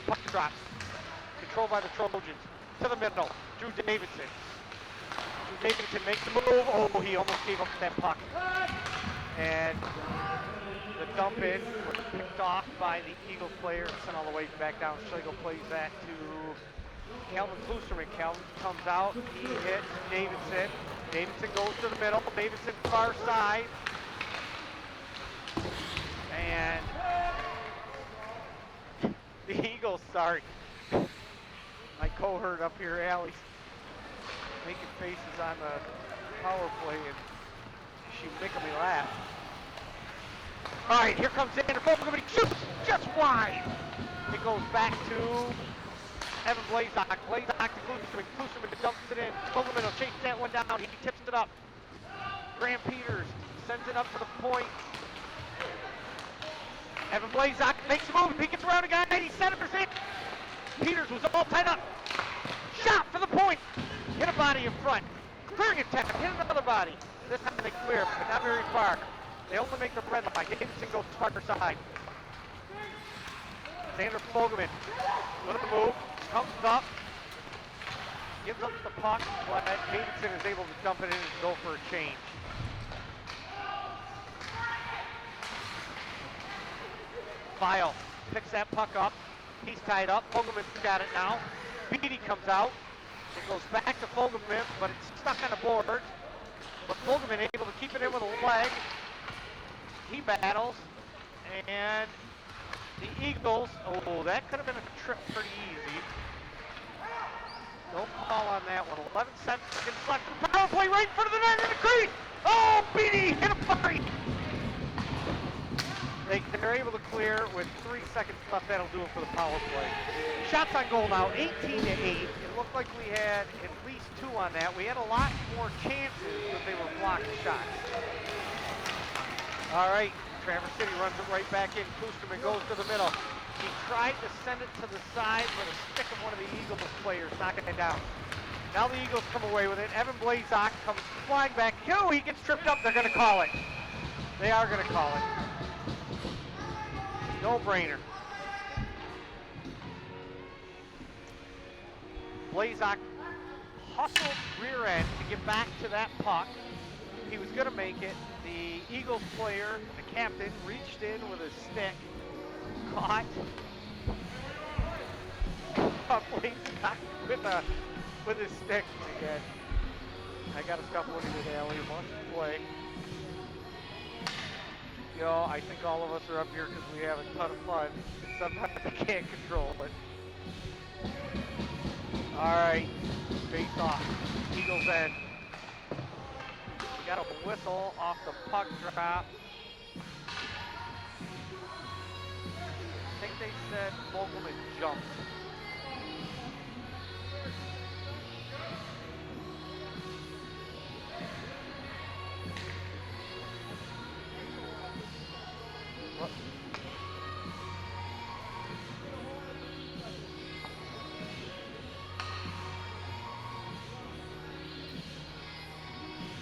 Puck drop. Controlled by the Trojans. To the middle. Drew Davidson. Drew Davidson makes the move. Oh, he almost gave up that puck. And the dump in was picked off by the Eagles player and sent all the way back down. Schlegel plays that to Calvin Klusterman. Calvin comes out, he hits Davidson. Davidson goes to the middle. Davidson far side. And the Eagles, sorry. My cohort up here, Allie's making faces on the power play and she's making me laugh. All right, here comes Xander Fogelman. He shoots just wide. It goes back to Evan Blazak. Blazak to Klusterman. Klusterman dumps it in. Fogelman will chase that one down. He tips it up. Graham Peters sends it up to the point. Evan Blazak makes a move. He gets around a guy. He centers it. Peters was all tied up. Shot for the point. Hit a body in front. Clearing attempt. Hit another body. This time they clear, but not very far. They only make the red line. Davidson goes far side. Xander Fogelman with a move. Comes up. Gives up the puck, but Davidson is able to dump it in and go for a change. File picks that puck up. He's tied up. Fogelman's got it now. Beatty comes out. It goes back to Fogelman, but it's stuck on the board. But Fogelman able to keep it in with a leg. He battles, and the Eagles, oh, that could have been a trip pretty easy. No call on that one. 11 seconds left. Power play right in front of the net in the crease. Oh, Beatty hit a body. They're able to clear with 3 seconds left. That'll do it for the power play. Shots on goal now, 18-8. It looked like we had at least 2 on that. We had a lot more chances, but they were blocked shots. All right, Traverse City runs it right back in. Klusterman goes to the middle. He tried to send it to the side, but a stick of one of the Eagles players knocking it down. Now the Eagles come away with it. Evan Blazak comes flying back. Oh, he gets tripped up. They're going to call it. They are going to call it. No-brainer. Blazak hustled rear end to get back to that puck. He was going to make it. The Eagles player, the captain, reached in with his stick, caught Blazak with his stick again. I got to stop looking at Allie. Wants to play. You know, I think all of us are up here because we have a ton of fun. Sometimes I can't control it. All right, face off. Eagles end. We got a whistle off the puck drop. I think they said Fogelman jumped.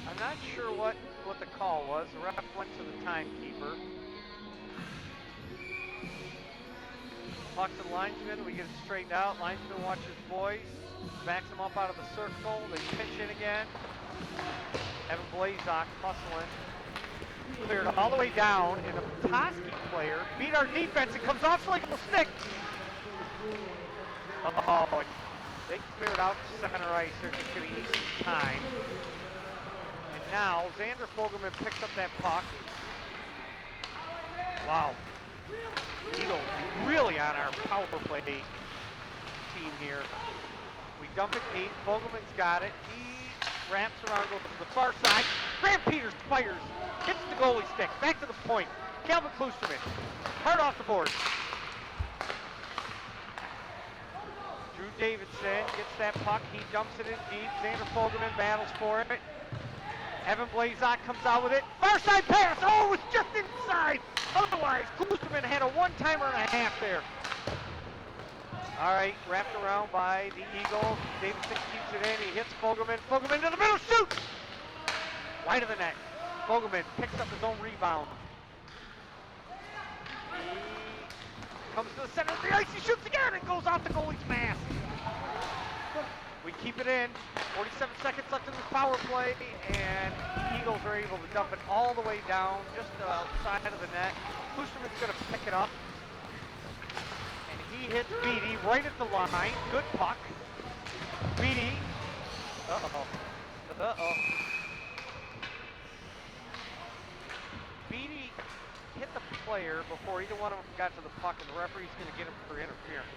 I'm not sure what the call was. The ref went to the timekeeper. Talks to the linesman. We get it straightened out. Linesman watches boys. backs him up out of the circle. They pitch in again. Evan Blazak hustling. Cleared all the way down, and the Petoskey player beat our defense and comes off like a stick. Oh, they cleared out center ice. They're just going to eat some time. And now Xander Fogelman picks up that puck. Wow. Eagles really on our power play team here. We dump it deep. Fogelman's got it. He wraps around, goes to the far side. Graham Peters fires. Hits the goalie stick. Back to the point. Calvin Klusterman. Hard off the board. Drew Davidson gets that puck. He dumps it in deep. Xander Fogelman battles for it. Evan Blazak comes out with it. Far side pass. Oh, it was just inside. Otherwise, Klusterman had a one-timer and a half there. All right, wrapped around by the Eagles. Davidson keeps it in. He hits Fogelman. Fogelman to the middle. Shoots! Wide of the net. Fogelman picks up his own rebound. He comes to the center of the ice. He shoots again and goes off the goalie's mask. We keep it in. 47 seconds left in this power play, and the Eagles are able to dump it all the way down, just outside of the net. Klusterman's going to pick it up. And he hits Beatty right at the line. Good puck. Beatty. Uh-oh. Beatty hit the player before either one of them got to the puck, and the referee's going to get him for interference.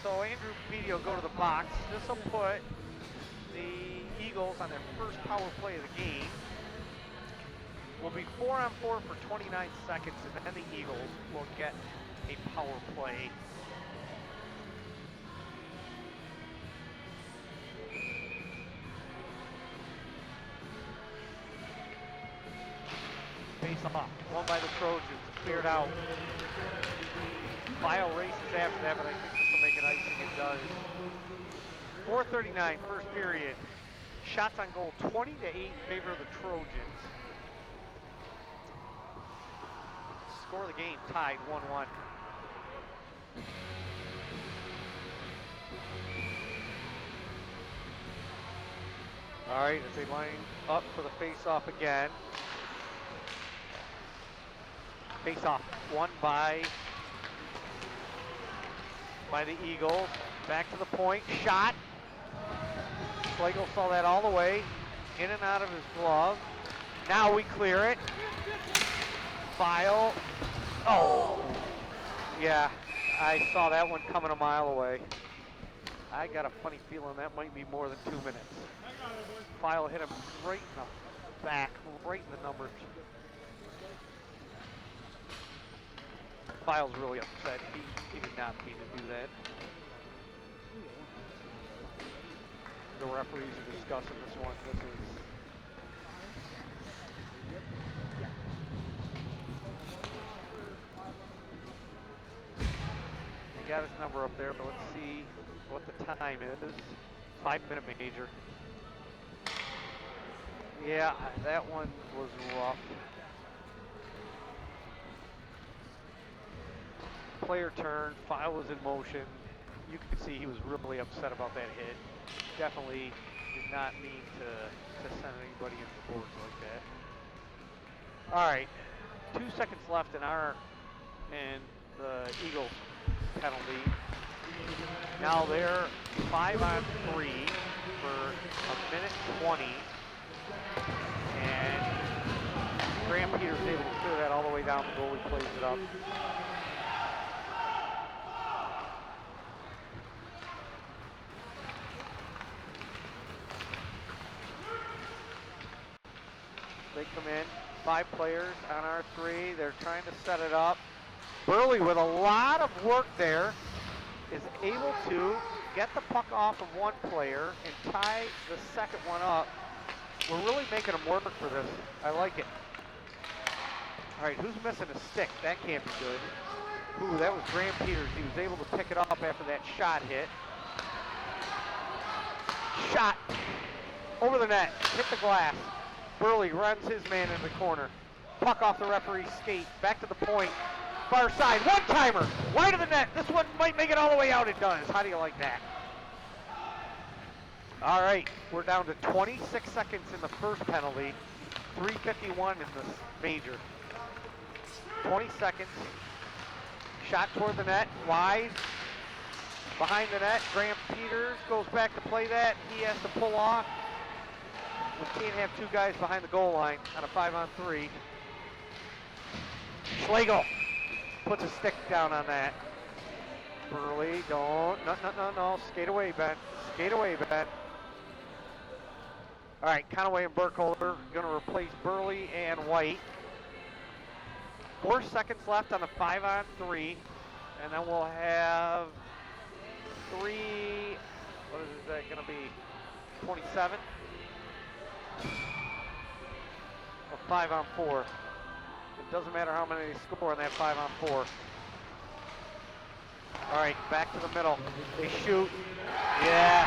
So Andrew Beatty will go to the box. This will put the Eagles on their first power play of the game. Will be 4-on-4 for 29 seconds, and then the Eagles will get a power play. Face off, won by the Trojans, cleared out. File races after that, but I think this will make it icing. It does. 4:39, first period. Shots on goal, 20-8 in favor of the Trojans. Score of the game, tied 1-1. All right, as they line up for the face-off again. Face-off, won by the Eagles. Back to the point, shot. Schlegel saw that all the way, in and out of his glove. Now we clear it. File. Oh, yeah, I saw that one coming a mile away. I got a funny feeling that might be more than 2 minutes. File hit him right in the back, right in the numbers. File's really upset. He did not mean to do that. The referees are discussing this one. This is he got his number up there, but let's see what the time is. 5-minute major. Yeah, that one was rough. Player turn, File was in motion. You could see he was really upset about that hit. Definitely did not mean to send anybody in the boards like that. All right, 2 seconds left in the Eagles penalty. Now they're 5-on-3 for 1:20, and Graham Peters is able to clear that all the way down. The goalie plays it up. They come in, 5 players on our 3. They're trying to set it up. Burley, with a lot of work there, is able to get the puck off of one player and tie the second one up. We're really making them work for this. I like it. All right, who's missing a stick? That can't be good. Ooh, that was Graham Peters. He was able to pick it up after that shot hit. Shot over the net, hit the glass. Burley runs his man in the corner. Puck off the referee's skate, back to the point. Far side, one-timer, wide of the net. This one might make it all the way out. It does. How do you like that? All right, we're down to 26 seconds in the first penalty, 3:51 in the major. 20 seconds. Shot toward the net, wide. Behind the net, Graham Peters goes back to play that. He has to pull off. We can't have two guys behind the goal line on a 5-on-3. Schlegel puts a stick down on that. Burley, don't, no. Skate away, Ben. Skate away, Ben. All right, Conaway and Burkholder going to replace Burley and White. 4 seconds left on the 5-on-3, and then we'll have what is that going to be, 27? A 5-on-4. It doesn't matter how many they score on that 5-on-4. All right, back to the middle. They shoot. Yeah.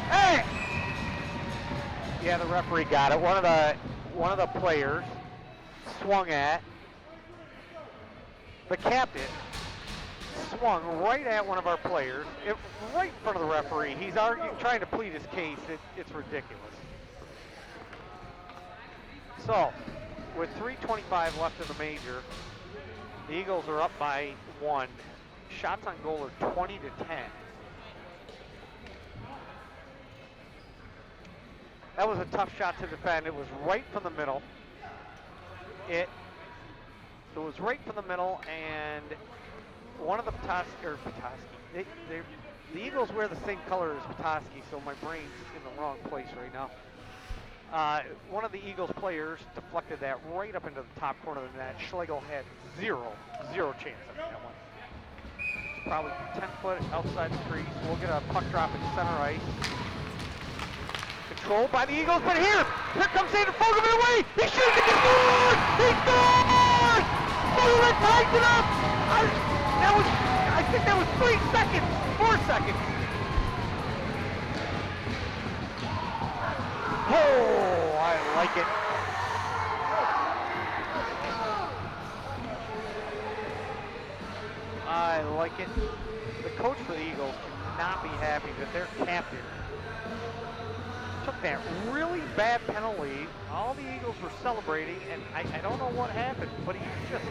Hey! Yeah, the referee got it. One of the players swung at. The captain swung right at one of our players, right in front of the referee. He's trying to plead his case. It's ridiculous. So, with 3:25 left in the major, the Eagles are up by 1. Shots on goal are 20-10. That was a tough shot to defend. It was right from the middle. It was right from the middle, and one of the the Eagles wear the same color as Petoskey, so my brain's in the wrong place right now. One of the Eagles players deflected that right up into the top corner of the net. Schlegel had zero chance on that one. It's probably 10 foot outside the crease. We'll get a puck drop in center ice. Controlled by the Eagles, but here comes Xander Fogelman away. He shoots it, he scores! He scores! Fogelman ties it up! I think that was 3 seconds, 4 seconds. Oh, I like it. I like it. The coach for the Eagles cannot be happy that their captain took that really bad penalty. All the Eagles were celebrating, and I don't know what happened, but he just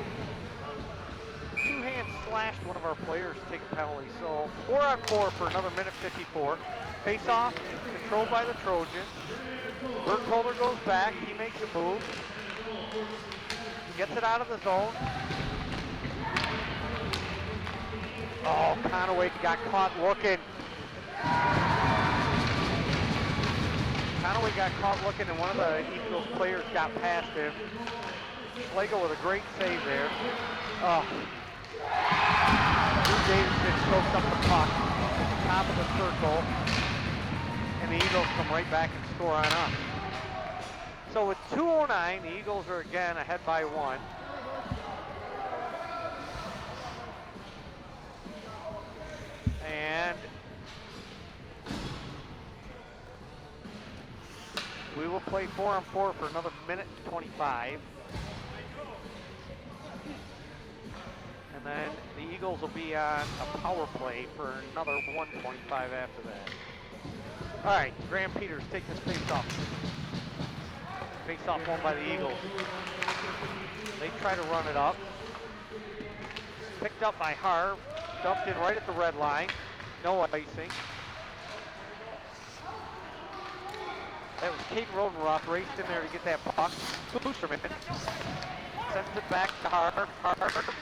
two-hand slashed one of our players to take a penalty. So 4-on-4 for another minute 54. Face-off controlled by the Trojans. Burkholder goes back. He makes a move. Gets it out of the zone. Oh, Conaway got caught looking. Conaway got caught looking, and one of the Eagles players got past him. Schlegel with a great save there. Oh. Drew Davidson choked up the puck at the top of the circle, and the Eagles come right back and score on us. So with 2:09, the Eagles are again ahead by 1. And we will play 4-on-4 for another minute 25. And then the Eagles will be on a power play for another 1:25 after that. All right, Graham Peters take this face-off. Face-off won by the Eagles. They try to run it up. Picked up by Harv. Dumped in right at the red line. No icing. That was Kate Rodenroth raced in there to get that puck. Boosterman sends it back to Harv. Harv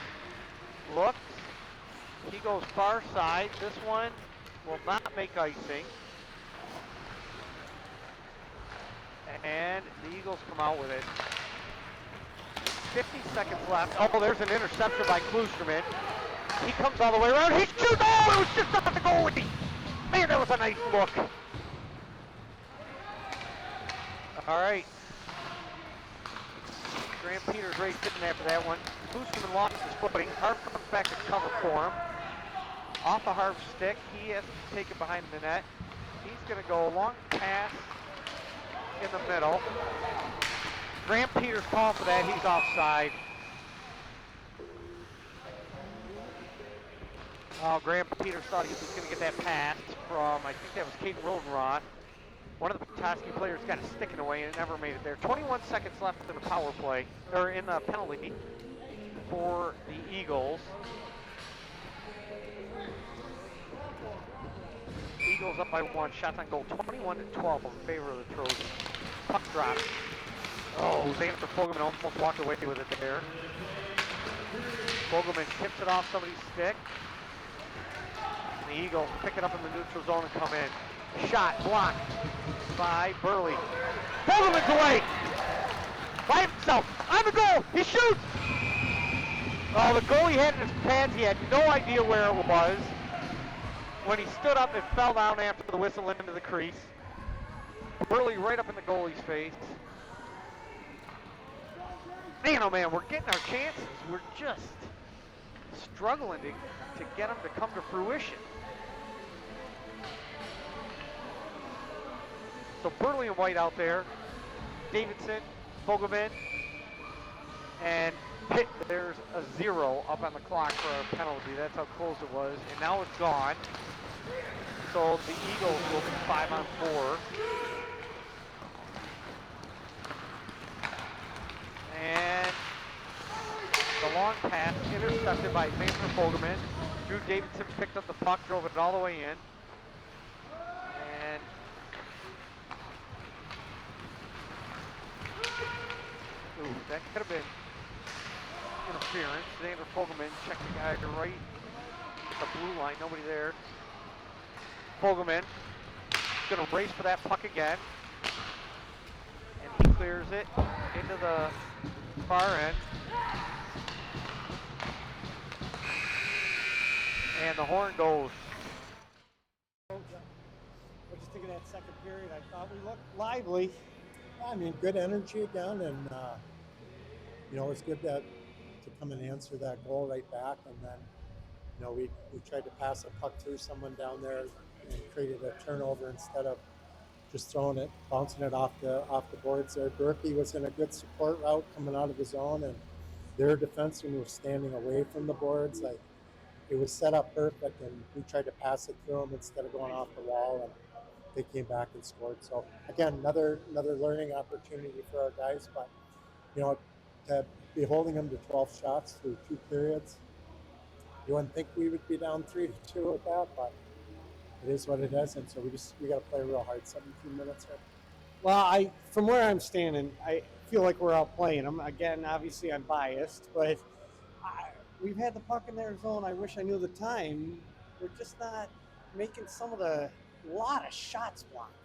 looks. He goes far side. This one will not make icing. And the Eagles come out with it. 50 seconds left. Oh, there's an interception by Klusterman. He comes all the way around. He shoots. Oh, it was just off the goalie. Man, that was a nice look. All right. Graham Peters raced in after that one. Klusterman lost his footing. Harv comes back to cover for him. Off of Harv's stick. He has to take it behind the net. He's going to go a long pass in the middle. Graham Peters called for that. He's offside. Graham Peters thought he was going to get that pass from, I think that was Caden Rodenroth. One of the Petoskey players got a sticking away and it never made it there. 21 seconds left in the power play, or in the penalty for the Eagles. Eagles up by 1, shots on goal 21-12 in favor of the Trojans. Puck drop. Oh, Xander Fogelman almost walked away with it there. Fogelman tips it off somebody's stick. And the Eagles pick it up in the neutral zone and come in. Shot blocked by Burley. Fogelman's away! By himself, on the goal, he shoots! Oh, the goalie had it in his pads, he had no idea where it was. When he stood up, it fell down after the whistle into the crease. Burley right up in the goalie's face. Man, oh man, we're getting our chances. We're just struggling to get them to come to fruition. So Burley and White out there. Davidson, Fogelman, and Pitt, there's a 0 up on the clock for a penalty. That's how close it was. And now it's gone. So the Eagles will be 5-on-4. And the long pass intercepted by Xander Fogelman. Drew Davidson picked up the puck, drove it all the way in. And ooh, that could have been interference. Xander Fogelman checked the guy right at the blue line, nobody there. Fogelman gonna race for that puck again. And he clears it into the far end. And the horn goes. What did you think of that second period? I thought we looked lively. I mean, good energy again, and you know, it's good to come and answer that goal right back. And then, you know, we tried to pass a puck through someone down there and created a turnover instead of just throwing it, bouncing it off the boards there. Berkey was in a good support route coming out of the zone, and their defensemen were standing away from the boards. Like, it was set up perfect, and we tried to pass it through them instead of going off the wall, and they came back and scored. So again, another learning opportunity for our guys. But you know, to be holding them to 12 shots through 2 periods, you wouldn't think we would be down 3-2 with that, but it is what it is. And so we got to play real hard 17 minutes here. Well, from where I'm standing, I feel like we're outplaying them. Again, obviously I'm biased, but we've had the puck in their zone. I wish I knew the time. We're just not making a lot of shots blocked.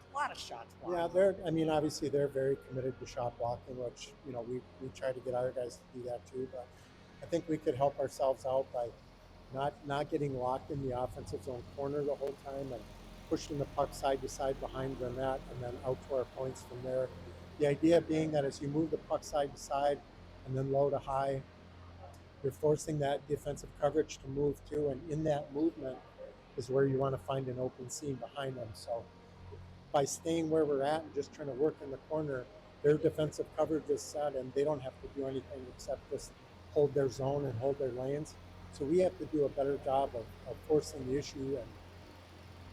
Yeah, I mean, obviously they're very committed to shot blocking, which, you know, we try to get our guys to do that too. But I think we could help ourselves out by not getting locked in the offensive zone corner the whole time and pushing the puck side to side behind the net and then out to our points from there. The idea being that as you move the puck side to side and then low to high, you're forcing that defensive coverage to move too, and in that movement is where you want to find an open seam behind them. So by staying where we're at and just trying to work in the corner, their defensive coverage is set and they don't have to do anything except just hold their zone and hold their lanes. So we have to do a better job of forcing the issue, and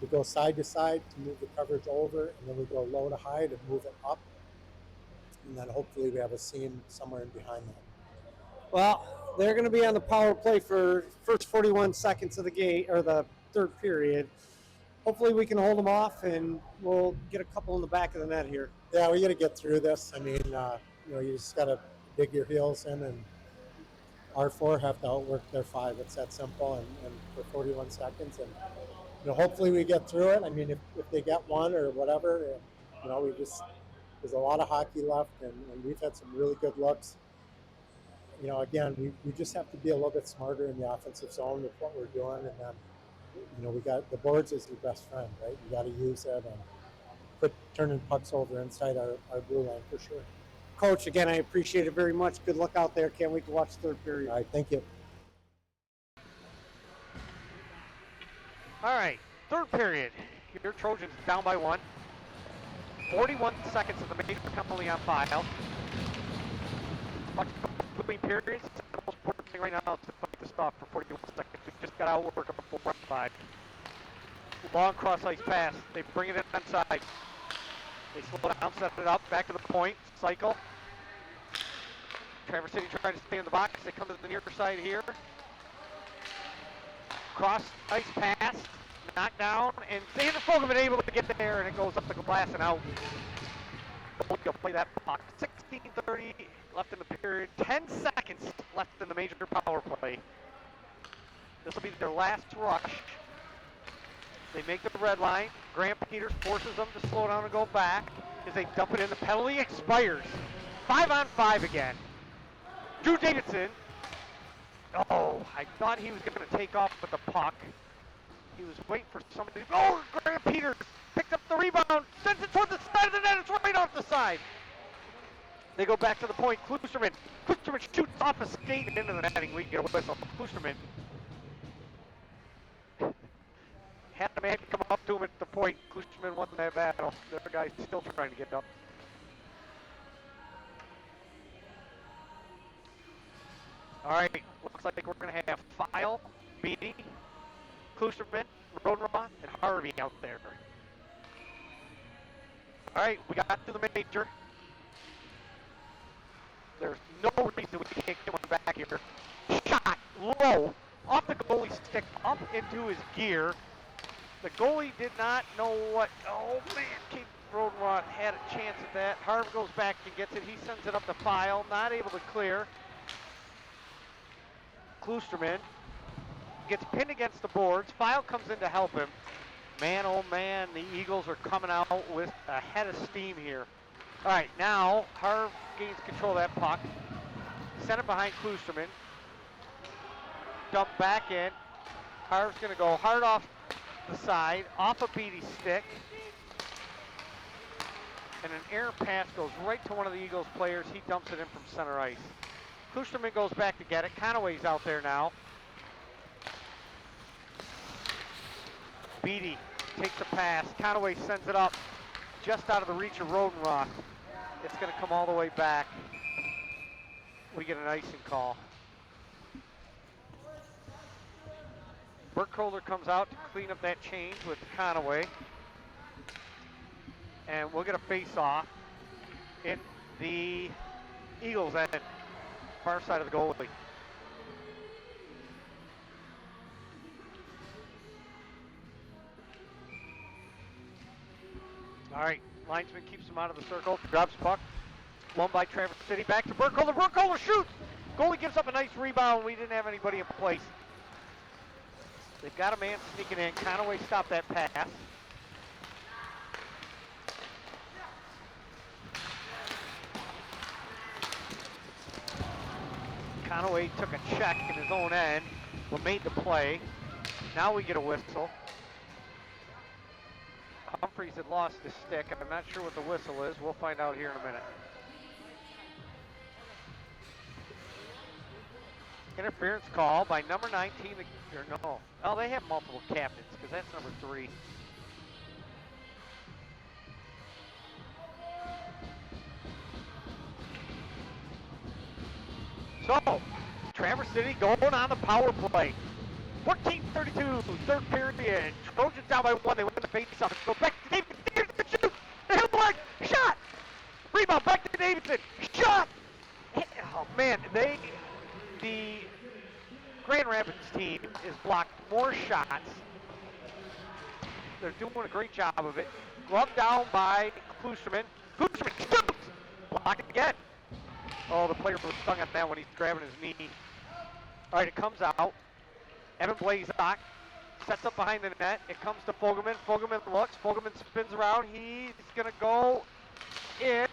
we go side to side to move the coverage over, and then we go low to high to move it up, and then hopefully we have a seam somewhere in behind that. Well, they're going to be on the power play for first 41 seconds of the game, or the third period. Hopefully we can hold them off, and we'll get a couple in the back of the net here. Yeah, we got to get through this. I mean, you know, you just got to dig your heels in, and our 4 have to outwork their 5. It's that simple, and for 41 seconds. And, you know, hopefully we get through it. I mean, if they get one or whatever, you know, there's a lot of hockey left, and we've had some really good looks. You know, again, we just have to be a little bit smarter in the offensive zone with what we're doing. And then, you know, we got the boards is your best friend, right? You got to use it and quit turning pucks over inside our blue line for sure. Coach, again, I appreciate it very much. Good luck out there. Can't wait to watch the third period. All right, thank you. All right, third period. Your Trojans down by 1. 41 seconds of the major penalty on file. Puck between periods. The most important thing right now is to fight the stop for 41 seconds. We just got to outwork them 4-5. Long cross ice pass. They bring it in inside. They slow down, set it up, back to the point, cycle. Traverse City trying to stay in the box. They come to the near side here. Cross ice pass, knocked down, and Xander Fogelman able to get there, and it goes up the glass and out. We'll play that puck. 16:30 left in the period. 10 seconds left in the major power play. This will be their last rush. They make the red line. Grant Peters forces them to slow down and go back as they dump it in. The penalty expires. 5-on-5 again. Drew Davidson. Oh, I thought he was going to take off with the puck. He was waiting for somebody to... Oh, Grant Peters picked up the rebound, sends it toward the side of the net. It's right off the side. They go back to the point. Klusterman shoots off a skate and into the netting. We get a whistle. Klusterman had a man come up to him at the point. Klusterman won that battle. The other guy's still trying to get up. All right, looks like we're going to have File, Beatty, Klusterman, Rodenroth, and Harvey out there. All right, we got to the major. There's no reason we can't get one back here. Shot low, off the goalie stick, up into his gear. The goalie did not know what, oh man, Kate Rodenroth had a chance at that. Harvey goes back and gets it. He sends it up the File, not able to clear. Klusterman gets pinned against the boards. File comes in to help him. Man, oh man, the Eagles are coming out with a head of steam here. All right, now Harv gains control of that puck. Send it behind Klusterman. Dump back in. Harv's going to go hard off the side, off a Beatty's stick. And an errant pass goes right to one of the Eagles players. He dumps it in from center ice. Klusterman goes back to get it. Conaway's out there now. Beatty takes a pass. Conaway sends it up just out of the reach of Rodenroth. It's going to come all the way back. We get an icing call. Burkholder comes out to clean up that change with Conaway. And we'll get a face-off in the Eagles end. Far side of the goalie. All right, linesman keeps him out of the circle, drops puck. Won by Traverse City, back to Burkholder. Burkholder shoots! Goalie gives up a nice rebound. We didn't have anybody in place. They've got a man sneaking in. Conaway stopped that pass. Conaway took a check in his own end, but made the play. Now we get a whistle. Humphreys had lost his stick. I'm not sure what the whistle is. We'll find out here in a minute. Interference call by number 19, or no. Oh, they have multiple captains, because that's number 3. So, Traverse City going on the power play. 14:32, third period. Trojans down by 1. They win the face-off. Go back to Davidson. Davidson shoots. They hit the leg. Shot. Rebound back to Davidson. Shot. Oh man, the Grand Rapids team is blocked more shots. They're doing a great job of it. Glove down by Klusterman. Klusterman shoots. Blocked again. Oh, the player was stung at that when he's grabbing his knee. All right, it comes out. Evan Blazak sets up behind the net. It comes to Fogelman. Fogelman looks. Fogelman spins around. He's going to go in.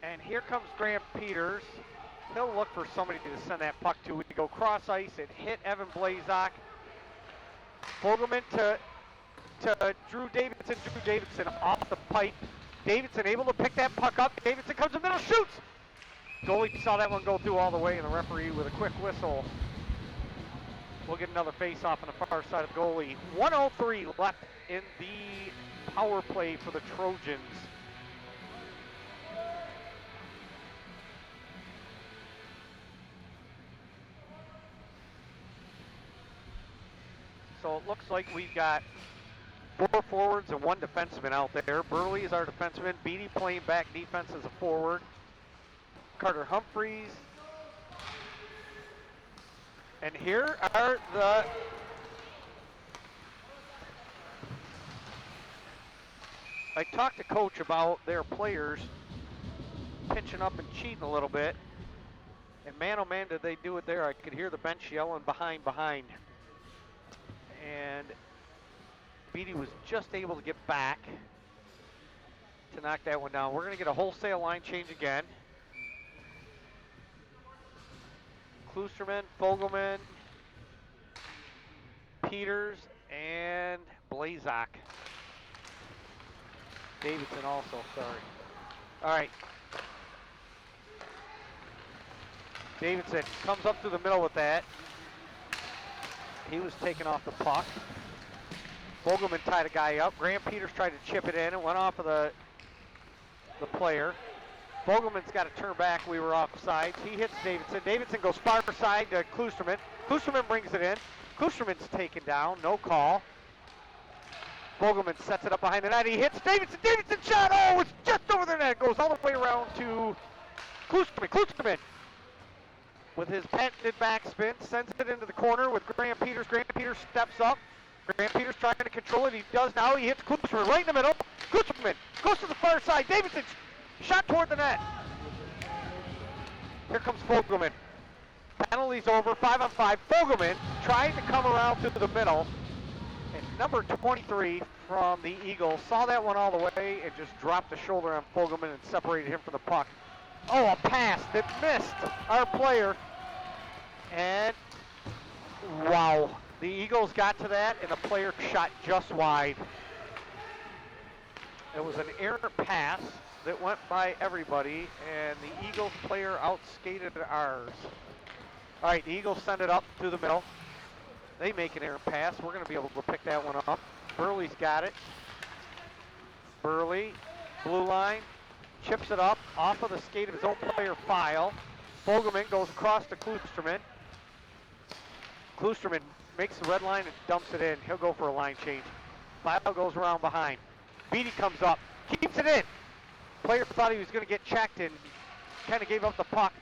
And here comes Grant Peters. He'll look for somebody to send that puck to. We go cross ice and hit Evan Blazak. Fogelman to Drew Davidson. Drew Davidson off the pipe. Davidson able to pick that puck up. Davidson comes in the middle, shoots! Goalie saw that one go through all the way, and the referee with a quick whistle. We'll get another face-off on the far side of the goalie. 1:03 left in the power play for the Trojans. So it looks like we've got 4 forwards and 1 defenseman out there. Burley is our defenseman. Beatty playing back defense as a forward. Carter Humphreys. And here are the I talked to Coach about their players pinching up and cheating a little bit. And man, oh man, did they do it there. I could hear the bench yelling behind. And Beatty was just able to get back to knock that one down. We're going to get a wholesale line change again. Klusterman, Fogelman, Peters, and Blazak. Davidson also, sorry. All right. Davidson comes up through the middle with that. He was taken off the puck. Fogelman tied a guy up. Graham Peters tried to chip it in. It went off of the player. Fogelman's got to turn back. We were offsides. He hits Davidson. Davidson goes far side to Klusterman. Klusterman brings it in. Klusterman's taken down. No call. Fogelman sets it up behind the net. He hits Davidson. Davidson shot. Oh, it's just over the net. Goes all the way around to Klusterman. Klusterman with his patented backspin sends it into the corner with Graham Peters. Graham Peters steps up. Graham Peters trying to control it. He does now. He hits Klusterman right in the middle. Klusterman goes to the far side. Davidson shot toward the net. Here comes Fogelman. Penalty's over. 5-on-5. Fogelman trying to come around to the middle. And number 23 from the Eagles saw that one all the way and just dropped a shoulder on Fogelman and separated him from the puck. Oh, a pass that missed our player. And wow, the Eagles got to that and the player shot just wide. It was an errant pass that went by everybody, and the Eagles player outskated ours. All right, the Eagles send it up through the middle. They make an errant pass. We're going to be able to pick that one up. Burley's got it. Burley, blue line, chips it up off of the skate of his own player, File. Fogelman goes across to Klusterman. Klusterman makes the red line and dumps it in. He'll go for a line change. File goes around behind. Beatty comes up, keeps it in. Player thought he was going to get checked and kind of gave up the puck.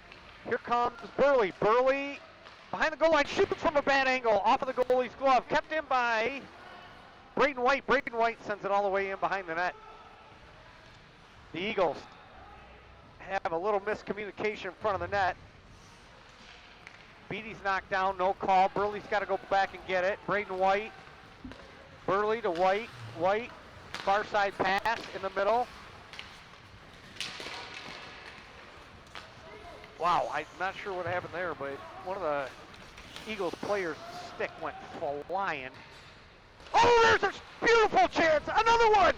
Here comes Burley. Burley behind the goal line, shoots from a bad angle off of the goalie's glove. Kept in by Braden White. Braden White sends it all the way in behind the net. The Eagles have a little miscommunication in front of the net. Beatty's knocked down, no call. Burley's got to go back and get it. Braden White. Burley to White. White, far side pass in the middle. Wow, I'm not sure what happened there, but one of the Eagles players' stick went flying. Oh, there's a beautiful chance. Another one.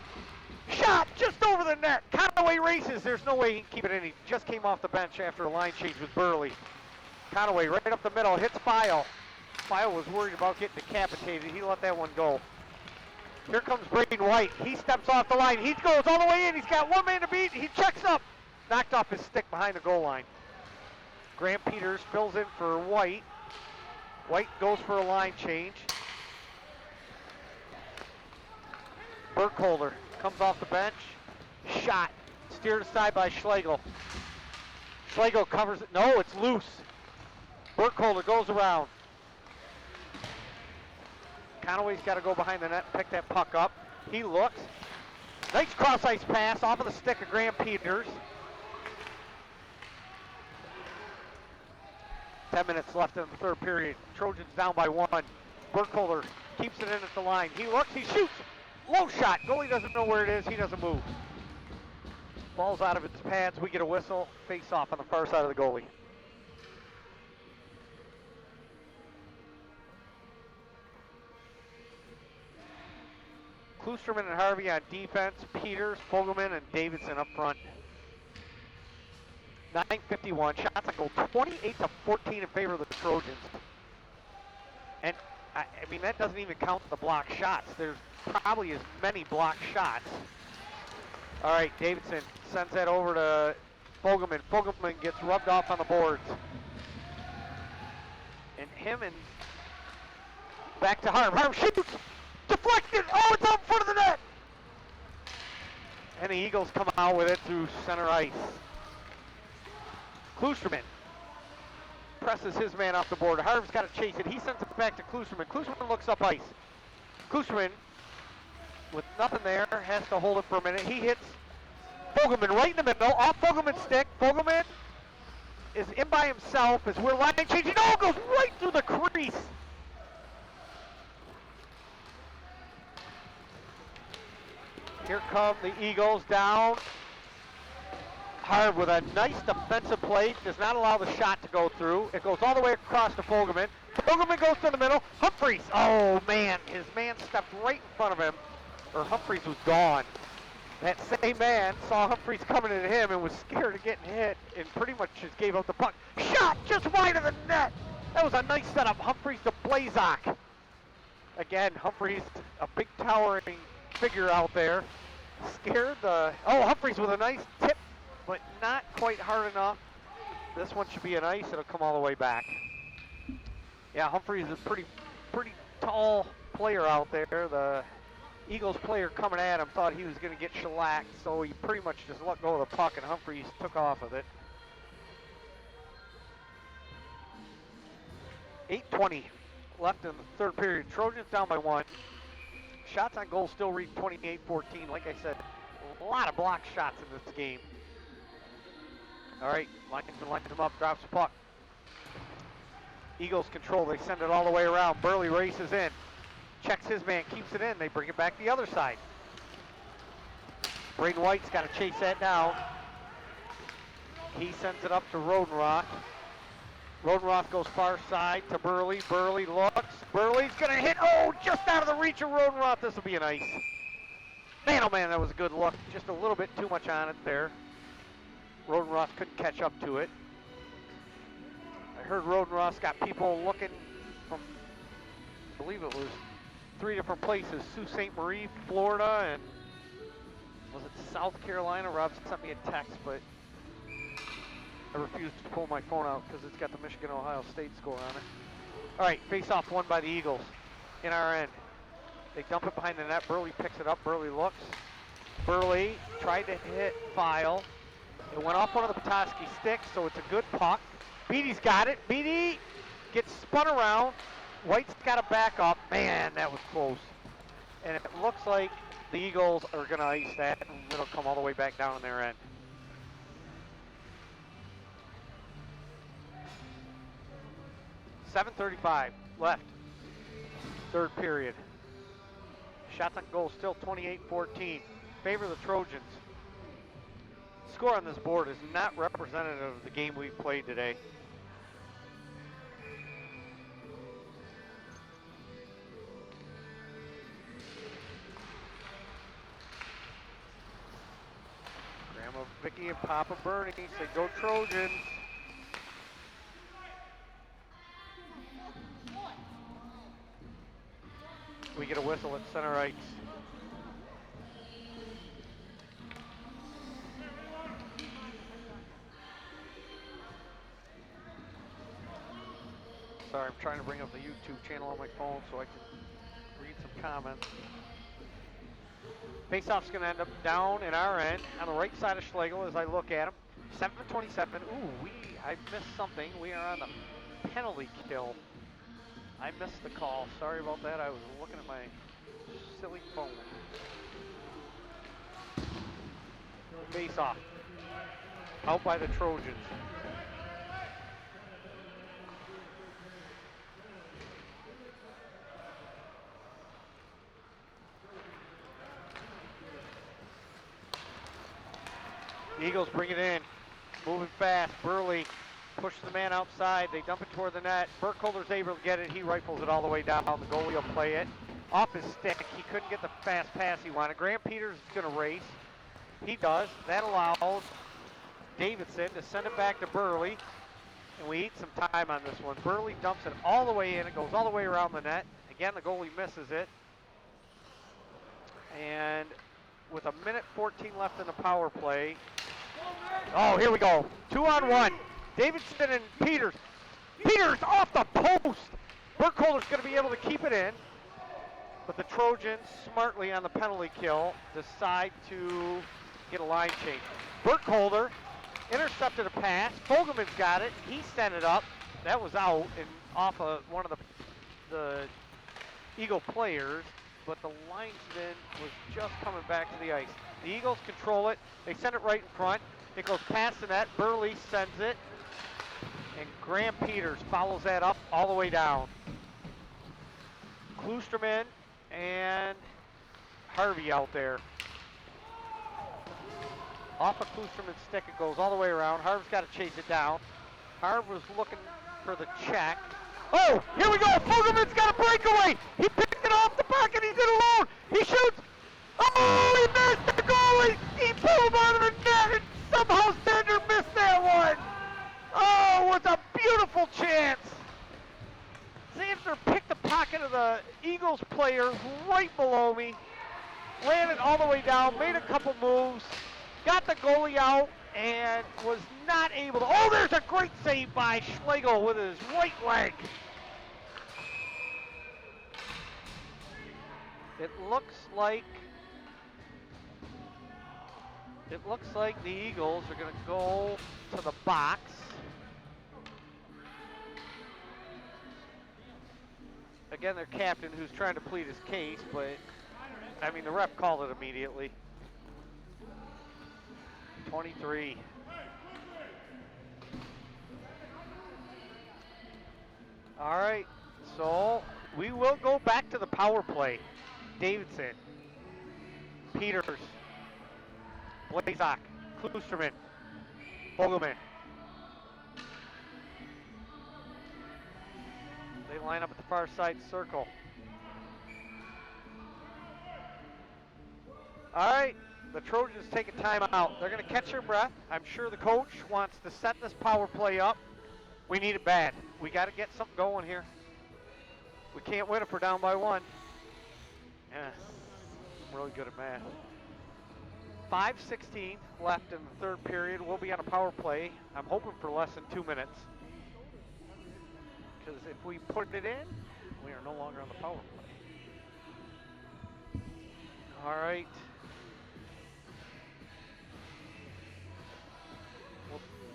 Shot just over the net. Conaway races. There's no way he can keep it in. He just came off the bench after a line change with Burley. Conaway right up the middle. Hits File. File was worried about getting decapitated. He let that one go. Here comes Braden White. He steps off the line. He goes all the way in. He's got one man to beat. He checks up. Knocked off his stick behind the goal line. Graham Peters fills in for White. White goes for a line change. Burkholder comes off the bench. Shot. Steered aside by Schlegel. Schlegel covers it. No, it's loose. Burkholder goes around. Conaway's got to go behind the net and pick that puck up. He looks. Nice cross-ice pass off of the stick of Graham Peters. 10 minutes left in the third period. Trojans down by 1. Burkholder keeps it in at the line. He looks, he shoots. Low shot. Goalie doesn't know where it is. He doesn't move. Ball's out of its pads. We get a whistle. Face off on the far side of the goalie. Klusterman and Harvey on defense. Peters, Fogelman, and Davidson up front. 9:51. Shots on goal 28-14 in favor of the Trojans. And I mean, that doesn't even count the block shots. There's probably as many block shots. All right, Davidson sends that over to Fogelman. Fogelman gets rubbed off on the boards. And him and Back to Harv. Harv shoots. Deflected. Oh, it's out in front of the net. And the Eagles come out with it through center ice. Klusterman presses his man off the board. Harv's got to chase it. He sends it back to Klusterman. Klusterman looks up ice. Klusterman, with nothing there, has to hold it for a minute. He hits Fogelman right in the middle, off Fogelman's stick. Fogelman is in by himself as we're line changing. Oh, it goes right through the crease. Here come the Eagles down. Harv with a nice defensive play, does not allow the shot to go through. It goes all the way across to Fogelman. Fogelman goes to the middle. Humphreys, oh man, his man stepped right in front of him, or Humphreys was gone. That same man saw Humphreys coming at him and was scared of getting hit and pretty much just gave up the puck. Shot just wide of the net. That was a nice setup. Humphreys to Blazak. Again, Humphreys, a big towering figure out there. Scared the, oh, Humphreys with a nice tip, but not quite hard enough. This one should be an ice. It'll come all the way back. Yeah, Humphreys is a pretty tall player out there. The Eagles player coming at him thought he was going to get shellacked, so he pretty much just let go of the puck, and Humphreys took off with it. 8:20 left in the third period. Trojans down by 1. Shots on goal still read 28-14. Like I said, a lot of block shots in this game. All right, linesman lines him up, drops the puck. Eagles control, they send it all the way around. Burley races in, checks his man, keeps it in. They bring it back the other side. Braden White's got to chase that down. He sends it up to Rodenroth. Rodenroth goes far side to Burley. Burley looks. Burley's going to hit. Oh, just out of the reach of Rodenroth. This will be an ice. Man, oh man, that was a good look. Just a little bit too much on it there. Rodenroth couldn't catch up to it. I heard Rodenroth's got people looking from, I believe it was 3 different places. Sault Ste. Marie, Florida, and was it South Carolina? Rob sent me a text, but I refused to pull my phone out because it's got the Michigan-Ohio State score on it. All right, face-off won by the Eagles in our end. They dump it behind the net. Burley picks it up. Burley looks. Burley tried to hit File. It went off one of the Petoskey sticks, so it's a good puck. Beatty's got it. Beatty gets spun around. White's got to back up. Man, that was close. And it looks like the Eagles are going to ice that, and it'll come all the way back down in their end. .7:35 left, third period. Shots on goal still 28-14. Favor the Trojans. Score on this board is not representative of the game we've played today. Grandma Vicky and Papa Bernie say go Trojans. We get a whistle at center ice. Sorry, I'm trying to bring up the YouTube channel on my phone so I can read some comments. Faceoff's going to end up down in our end on the right side of Schlegel as I look at him. 7:27. Ooh, I missed something. We are on the penalty kill. I missed the call. Sorry about that. I was looking at my silly phone. Face off. Out by the Trojans. The Eagles bring it in. Moving fast. Burley pushes the man outside. They dump it toward the net. Burkholder's able to get it. He rifles it all the way down. The goalie will play it. Off his stick. He couldn't get the fast pass he wanted. Graham Peters is going to race. He does. That allows Davidson to send it back to Burley. And we eat some time on this one. Burley dumps it all the way in. It goes all the way around the net. Again, the goalie misses it. And with 1:14 left in the power play. Oh, here we go. 2-on-1. Davidson and Peters. Peters off the post. Burkholder's going to be able to keep it in, but the Trojans, smartly on the penalty kill, decide to get a line change. Burkholder intercepted a pass. Fogelman's got it. He sent it up. That was out and off of one of the Eagle players, but the linesman was just coming back to the ice. The Eagles control it. They send it right in front. It goes past the net. Burley sends it, and Graham Peters follows that up all the way down. Kloosterman and Harvey out there. Off of Kloosterman's stick, it goes all the way around. Harv's got to chase it down. Harv was looking for the check. Oh, here we go. Fogelman's got a breakaway. He picked it off the puck and he's in alone. He shoots. Oh, he missed the goalie. He pulled on the net and somehow Sender missed that one. Oh, it was a beautiful chance. Sandler picked the pocket of the Eagles player right below me. Landed all the way down, made a couple moves, got the goalie out, and was not able to. Oh, there's a great save by Schlegel with his right leg. It looks like the Eagles are going to go to the box. Again, their captain, who's trying to plead his case, but I mean, the ref called it immediately. 23. All right, so we will go back to the power play. Davidson, Peters, Blazak, Kloosterman, Fogelman. They line up at the far side circle. All right, the Trojans take a timeout. They're going to catch their breath. I'm sure the coach wants to set this power play up. We need it bad. We got to get something going here. We can't win if we're down by one. Yeah, I'm really good at math. 5:16 left in the third period. We'll be on a power play. I'm hoping for less than 2 minutes. Because if we put it in, we are no longer on the power play. All right.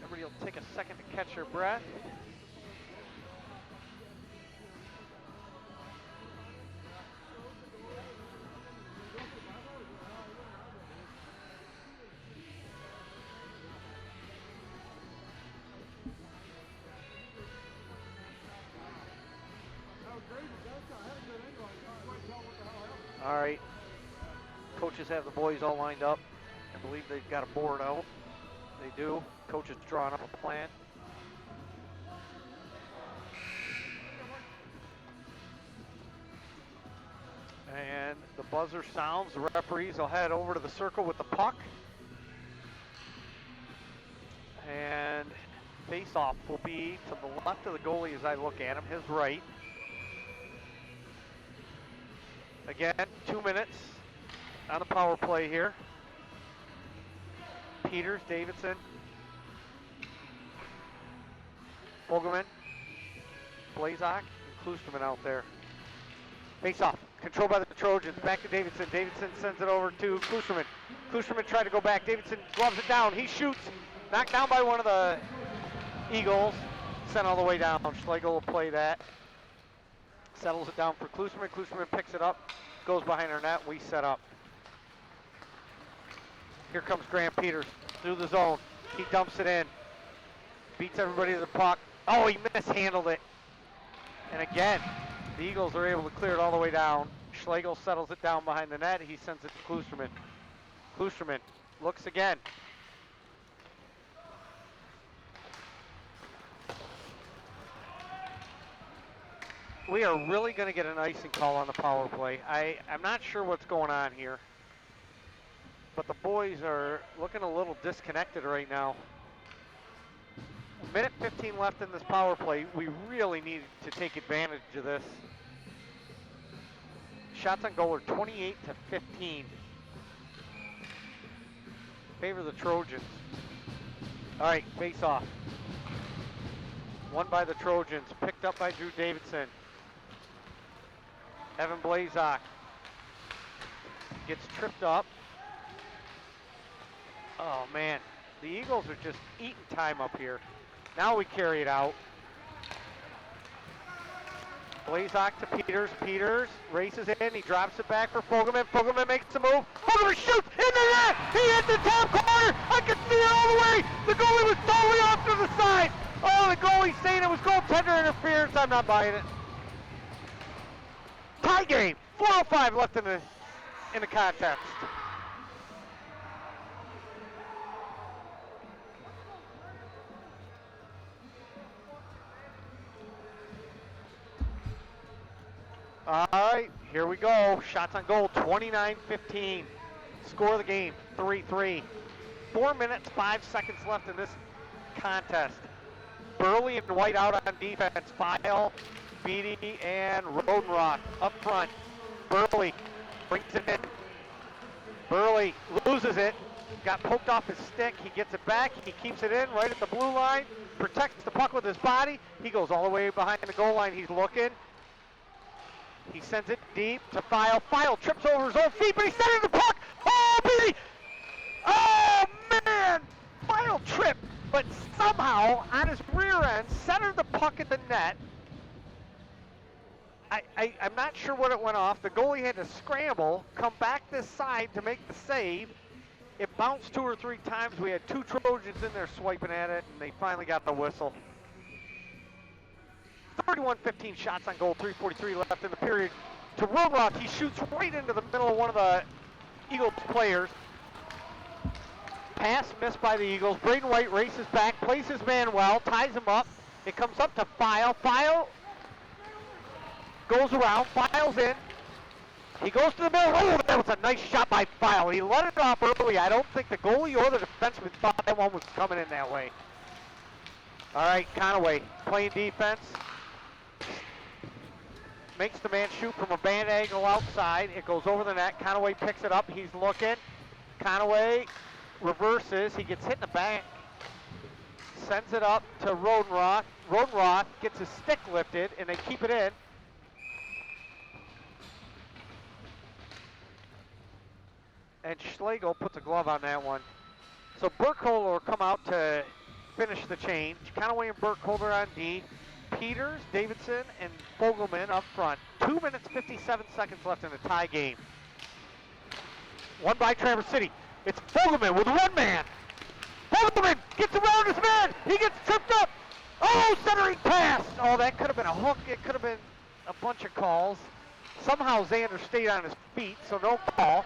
Everybody will take a second to catch their breath. All right. Coaches have the boys all lined up. I believe they've got a board out. They do. Coach is drawing up a plan. And the buzzer sounds. The referees will head over to the circle with the puck. And face-off will be to the left of the goalie as I look at him, his right. Again, 2 minutes on the power play here. Peters, Davidson, Fogelman, Blazak, and Kloosterman out there. Face off, controlled by the Trojans, back to Davidson. Davidson sends it over to Kloosterman. Kloosterman tried to go back. Davidson gloves it down. He shoots, knocked down by one of the Eagles, sent all the way down. Schlegel will play that. Settles it down for Kloosterman. Kloosterman picks it up, goes behind our net. We set up. Here comes Graham Peters through the zone. He dumps it in. Beats everybody to the puck. Oh, he mishandled it. And again, the Eagles are able to clear it all the way down. Schlegel settles it down behind the net. He sends it to Kloosterman. Kloosterman looks again. We are really going to get an icing call on the power play. I'm not sure what's going on here, but the boys are looking a little disconnected right now. 1:15 left in this power play. We really need to take advantage of this. Shots on goal are 28-15. Favor the Trojans. All right, face off. Won by the Trojans, picked up by Drew Davidson. Evan Blazak gets tripped up. Oh man, the Eagles are just eating time up here. Now we carry it out. Blazak to Peters. Peters races in. He drops it back for Fogelman. Fogelman makes the move. Fogelman shoots in the net. He hit the top corner. I can see it all the way. The goalie was totally off to the side. Oh, the goalie's saying it was goaltender interference. I'm not buying it. Tie game. 4:05 left in the contest. All right, here we go. Shots on goal, 29-15. Score of the game, 3-3. 4 minutes, 5 seconds left in this contest. Burley and White out on defense. File, Beatty, and Rodenroth up front. Burley brings it in. Burley loses it. Got poked off his stick. He gets it back. He keeps it in right at the blue line. Protects the puck with his body. He goes all the way behind the goal line. He's looking. He sends it deep to File. File trips over his own feet, but he centered the puck. Oh, Beatty! Oh, man! File tripped, but somehow on his rear end centered the puck at the net. I'm not sure what it went off. The goalie had to scramble, come back this side to make the save. It bounced 2 or 3 times. We had 2 Trojans in there swiping at it, and they finally got the whistle. 31-15 shots on goal, 3:43 left in the period. To Rodenroth, he shoots right into the middle of one of the Eagles players. Pass missed by the Eagles. Braden White races back, plays his man well, ties him up. It comes up to File. File goes around, File's in. He goes to the middle. Oh, that was a nice shot by File. He let it off early. I don't think the goalie or the defenseman thought that one was coming in that way. All right, Conaway playing defense. Makes the man shoot from a bad angle outside. It goes over the net. Conaway picks it up. He's looking. Conaway reverses. He gets hit in the back. Sends it up to Rodenroth. Rodenroth gets his stick lifted, and they keep it in. And Schlegel puts a glove on that one. So Burkholder will come out to finish the change. Conaway and Burkholder on D. Peters, Davidson, and Fogelman up front. 2 minutes, 57 seconds left in the tie game. Won by Traverse City. It's Fogelman with one man. Fogelman gets around his man. He gets tripped up. Oh, centering pass. Oh, that could have been a hook. It could have been a bunch of calls. Somehow Xander stayed on his feet, so no call.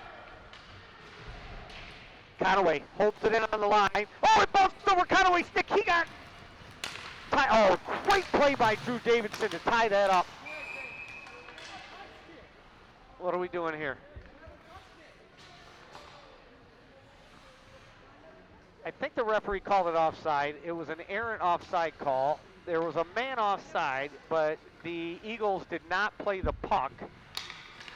Conaway holds it in on the line. Oh, it bounced over Conaway's stick. He got... Oh, great play by Drew Davidson to tie that up. What are we doing here? I think the referee called it offside. It was an errant offside call. There was a man offside, but the Eagles did not play the puck.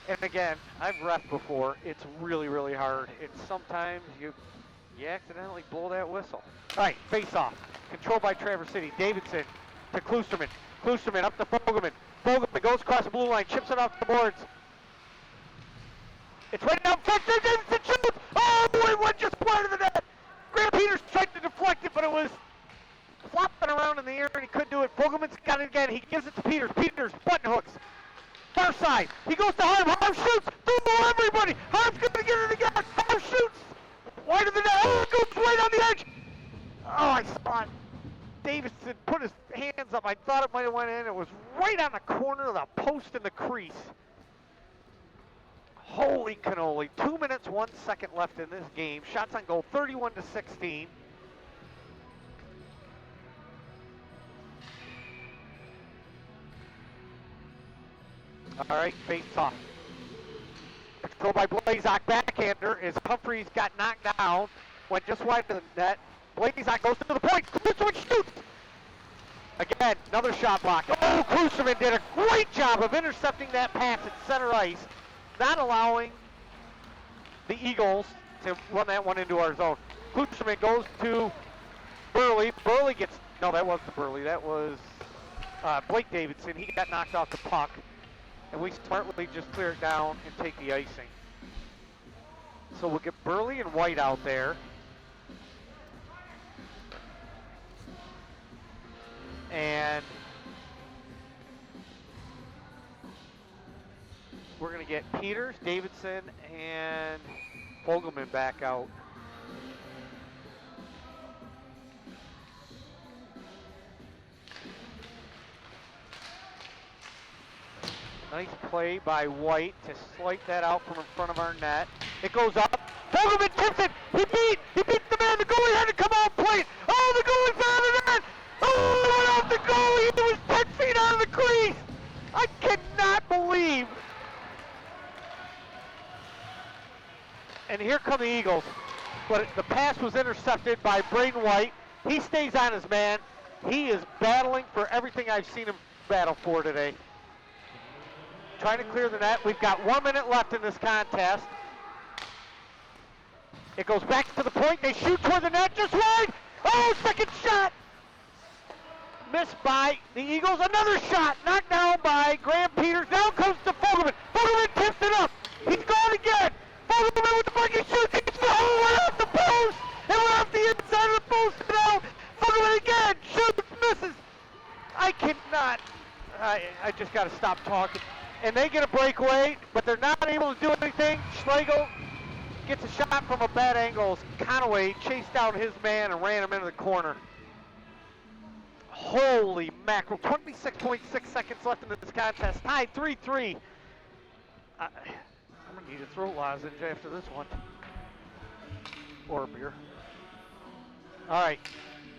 And again, I've reffed before. It's really, really hard. It's sometimes you accidentally blow that whistle. All right, face off. Controlled by Traverse City. Davidson to Klusterman. Klusterman up to Fogelman. Fogelman goes across the blue line, chips it off the boards. It's right down front. There, Davidson shoots. Oh, boy, one just wide of the net. Grant Peters tried to deflect it, but it was flopping around in the air, and he couldn't do it. Fogelman's got it again. He gives it to Peters. Peters button hooks. Far side. He goes to Harm. Harm shoots. Through everybody. Harm's going to get it again. Harm shoots. Wide of the net. Oh, it goes right on the edge. Oh, I saw it. Davidson put his hands up. I thought it might have went in. It was right on the corner of the post in the crease. Holy cannoli. 2 minutes, 1 second left in this game. Shots on goal, 31-16. All right, face off. Controlled by Blazak. Backhander as Humphreys got knocked down. Went just wide of the net. Blazak goes to the point. Klusterman shoots. Again, another shot block. Oh, Klusterman did a great job of intercepting that pass at center ice, not allowing the Eagles to run that one into our zone. Klusterman goes to Burley. Burley gets, no, that wasn't Burley. That was Blake Davidson. He got knocked off the puck. and we smartly just clear it down and take the icing. So we'll get Burley and White out there. And we're going to get Peters, Davidson, and Fogelman back out. Nice play by White to swipe that out from in front of our net. It goes up. Fogelman tips it. He beat the man. The goalie had to come out and play it. Oh, the goalie found the net. Oh, it went off the goalie. It was 10 feet out of the crease. I cannot believe. And here come the Eagles. But the pass was intercepted by Braden White. He stays on his man. He is battling for everything I've seen him battle for today. Trying to clear the net. We've got 1 minute left in this contest. It goes back to the point. They shoot toward the net just wide. Oh, second shot. Missed by the Eagles. Another shot knocked down by Graham Peters. Now comes to Fogelman. Fogelman tips it up. He's going again. Fogelman with the puck. He shoots. It's right off the post. It went off the inside of the post. Now Fogelman again. Shoots. Misses. I cannot. I just got to stop talking. And they get a breakaway, but they're not able to do anything. Schlegel gets a shot from a bad angle. Conaway chased down his man and ran him into the corner. Holy mackerel, 26.6 seconds left in this contest. Tied 3-3. I'm going to need a throat lozenge after this one. Or a beer. All right,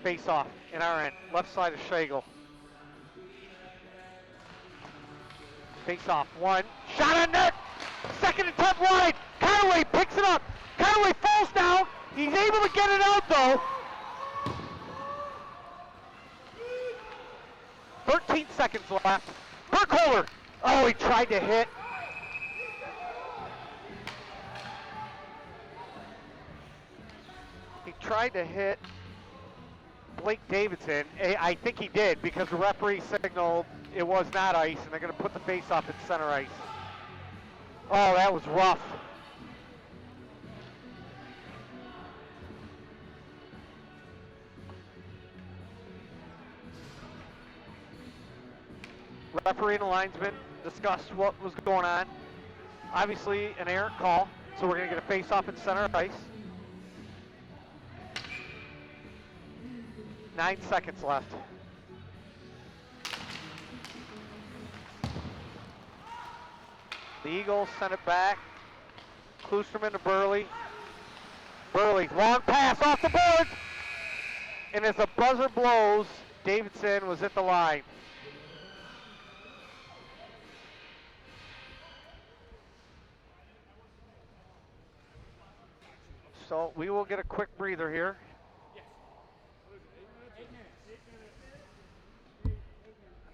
face off in our end. Left side of Schlegel. Face off, one, shot on net, second attempt wide, Conaway picks it up, Conaway falls down, he's able to get it out though. 13 seconds left, Burkholder, oh, he tried to hit. He tried to hit Blake Davidson. I think he did because the referee signaled it was not ice, and they're going to put the face-off at center ice. Oh, that was rough. Referee and the linesman discussed what was going on. Obviously, an errant call, so we're going to get a face-off at center ice. 9 seconds left. The Eagles send it back. Kloosterman to Burley. Burley, long pass off the boards. And as the buzzer blows, Davidson was at the line. So we will get a quick breather here.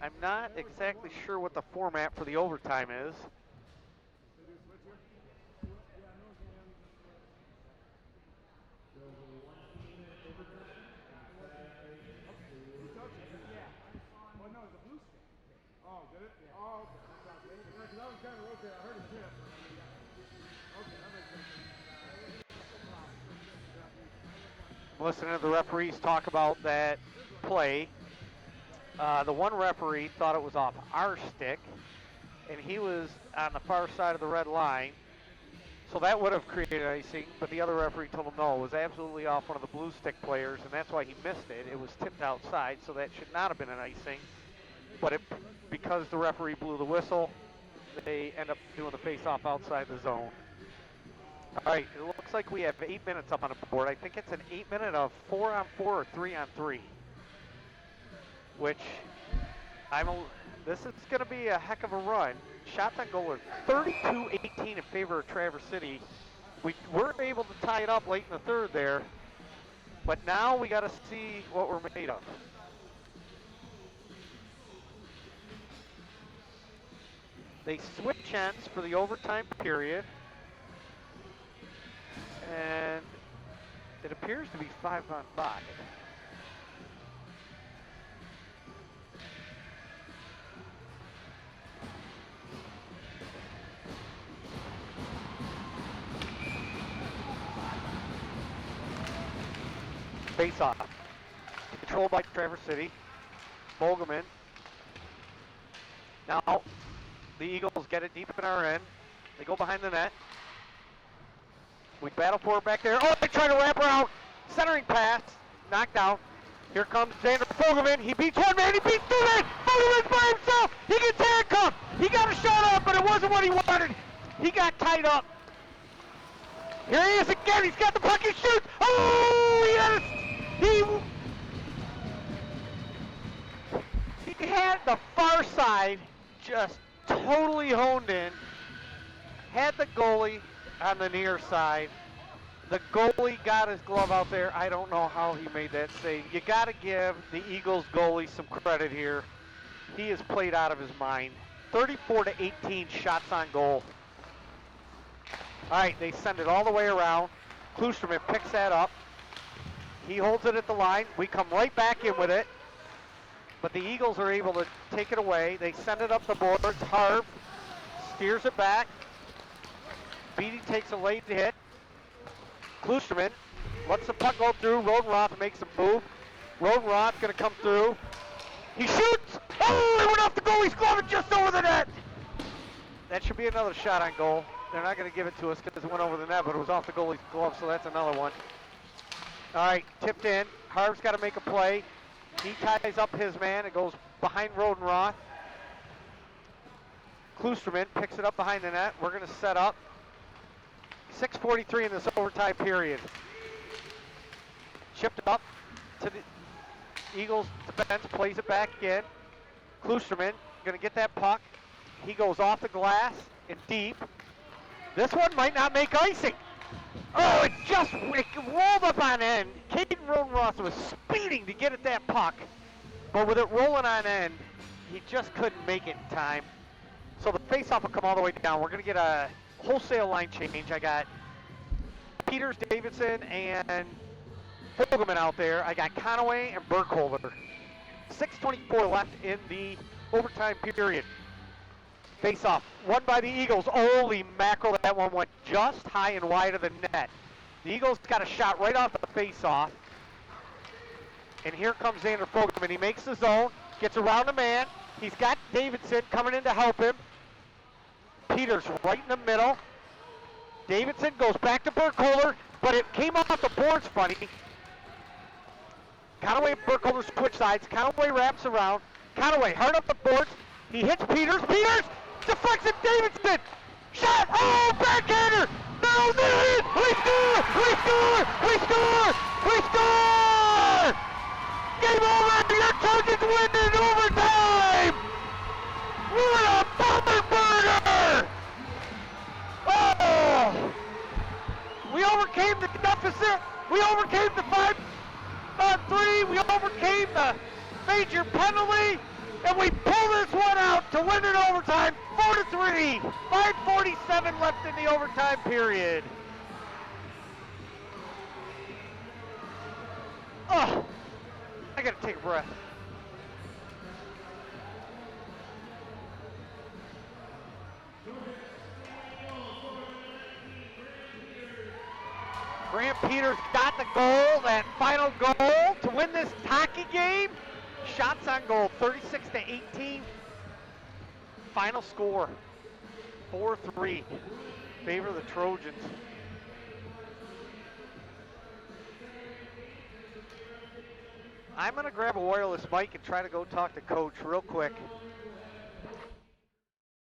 I'm not exactly sure what the format for the overtime is. Listening to the referees talk about that play. The one referee thought it was off our stick, and he was on the far side of the red line, so that would have created icing, but the other referee told him no, it was absolutely off one of the blue stick players, and that's why he missed it. It was tipped outside, so that should not have been an icing, but because the referee blew the whistle, they end up doing the face-off outside the zone. All right, it looks like we have 8 minutes up on the board. I think it's an 8 minute of 4-on-4 or 3-on-3. Which, this is going to be a heck of a run. Shots on goal are 32-18 in favor of Traverse City. We were able to tie it up late in the third there, but now we got to see what we're made of. They switch ends for the overtime period, and it appears to be 5-on-5. Face-off. Controlled by Traverse City. Bogelman. Now, the Eagles get it deep in our end. They go behind the net. We battle for it back there. Oh, they try to wrap around. Centering pass. Knocked out. Here comes Xander Fogelman. He beats one man. He beats two men. Fogelman's by himself. He gets handcuffed. He got a shot up, but it wasn't what he wanted. He got tied up. Here he is again. He's got the puck. He shoots. Oh, he had the far side just totally honed in. Had the goalie on the near side. The goalie got his glove out there. I don't know how he made that save. You got to give the Eagles goalie some credit here. He is played out of his mind. 34-18 shots on goal. All right, they send it all the way around. Klusterman picks that up. He holds it at the line. We come right back in with it. But the Eagles are able to take it away. They send it up the boards. Harv steers it back. Beatty takes a late hit. Klusterman lets the puck go through. Rodenroth makes a move. Rodenroth's going to come through. He shoots! Oh, it went off the goalie's glove and just over the net! That should be another shot on goal. They're not going to give it to us because it went over the net, but it was off the goalie's glove, so that's another one. All right, tipped in. Harv's got to make a play. He ties up his man. It goes behind Rodenroth. Klusterman picks it up behind the net. We're going to set up. 6:43 in this overtime period. Chipped up to the Eagles defense, plays it back in. Klusterman going to get that puck. He goes off the glass and deep. This one might not make icing. Oh, it rolled up on end. Caden Rodenroth was speeding to get at that puck, but with it rolling on end, he just couldn't make it in time. So the faceoff will come all the way down. We're going to get a wholesale line change. I got Peters, Davidson, and Fogelman out there. I got Conaway and Burkholder. 6:24 left in the overtime period. Face-off, won by the Eagles. Holy mackerel, that one went just high and wide of the net. The Eagles got a shot right off the face-off. And here comes Xander Fogelman. He makes the zone, gets around the man. He's got Davidson coming in to help him. Peters right in the middle. Davidson goes back to Burkholder, but it came off the boards funny. Conaway and Burkholder switch sides. Conaway wraps around. Conaway hard up the boards. He hits Peters. Peters deflects it. Davidson. Shot. Oh, backhander. No, we score. We score. We score. We score. Game over. Your Trojans win in overtime. What a bumper burger. Oh. We overcame the deficit. We overcame the 5-3. We overcame the major penalty. And we pull this one out to win in overtime, 4-3. 5:47 left in the overtime period. Oh, I gotta take a breath. Grant Peters got the goal, that final goal to win this hockey game. Shots on goal, 36-18. Final score, 4-3. Favor of the Trojans. I'm going to grab a wireless mic and try to go talk to Coach real quick.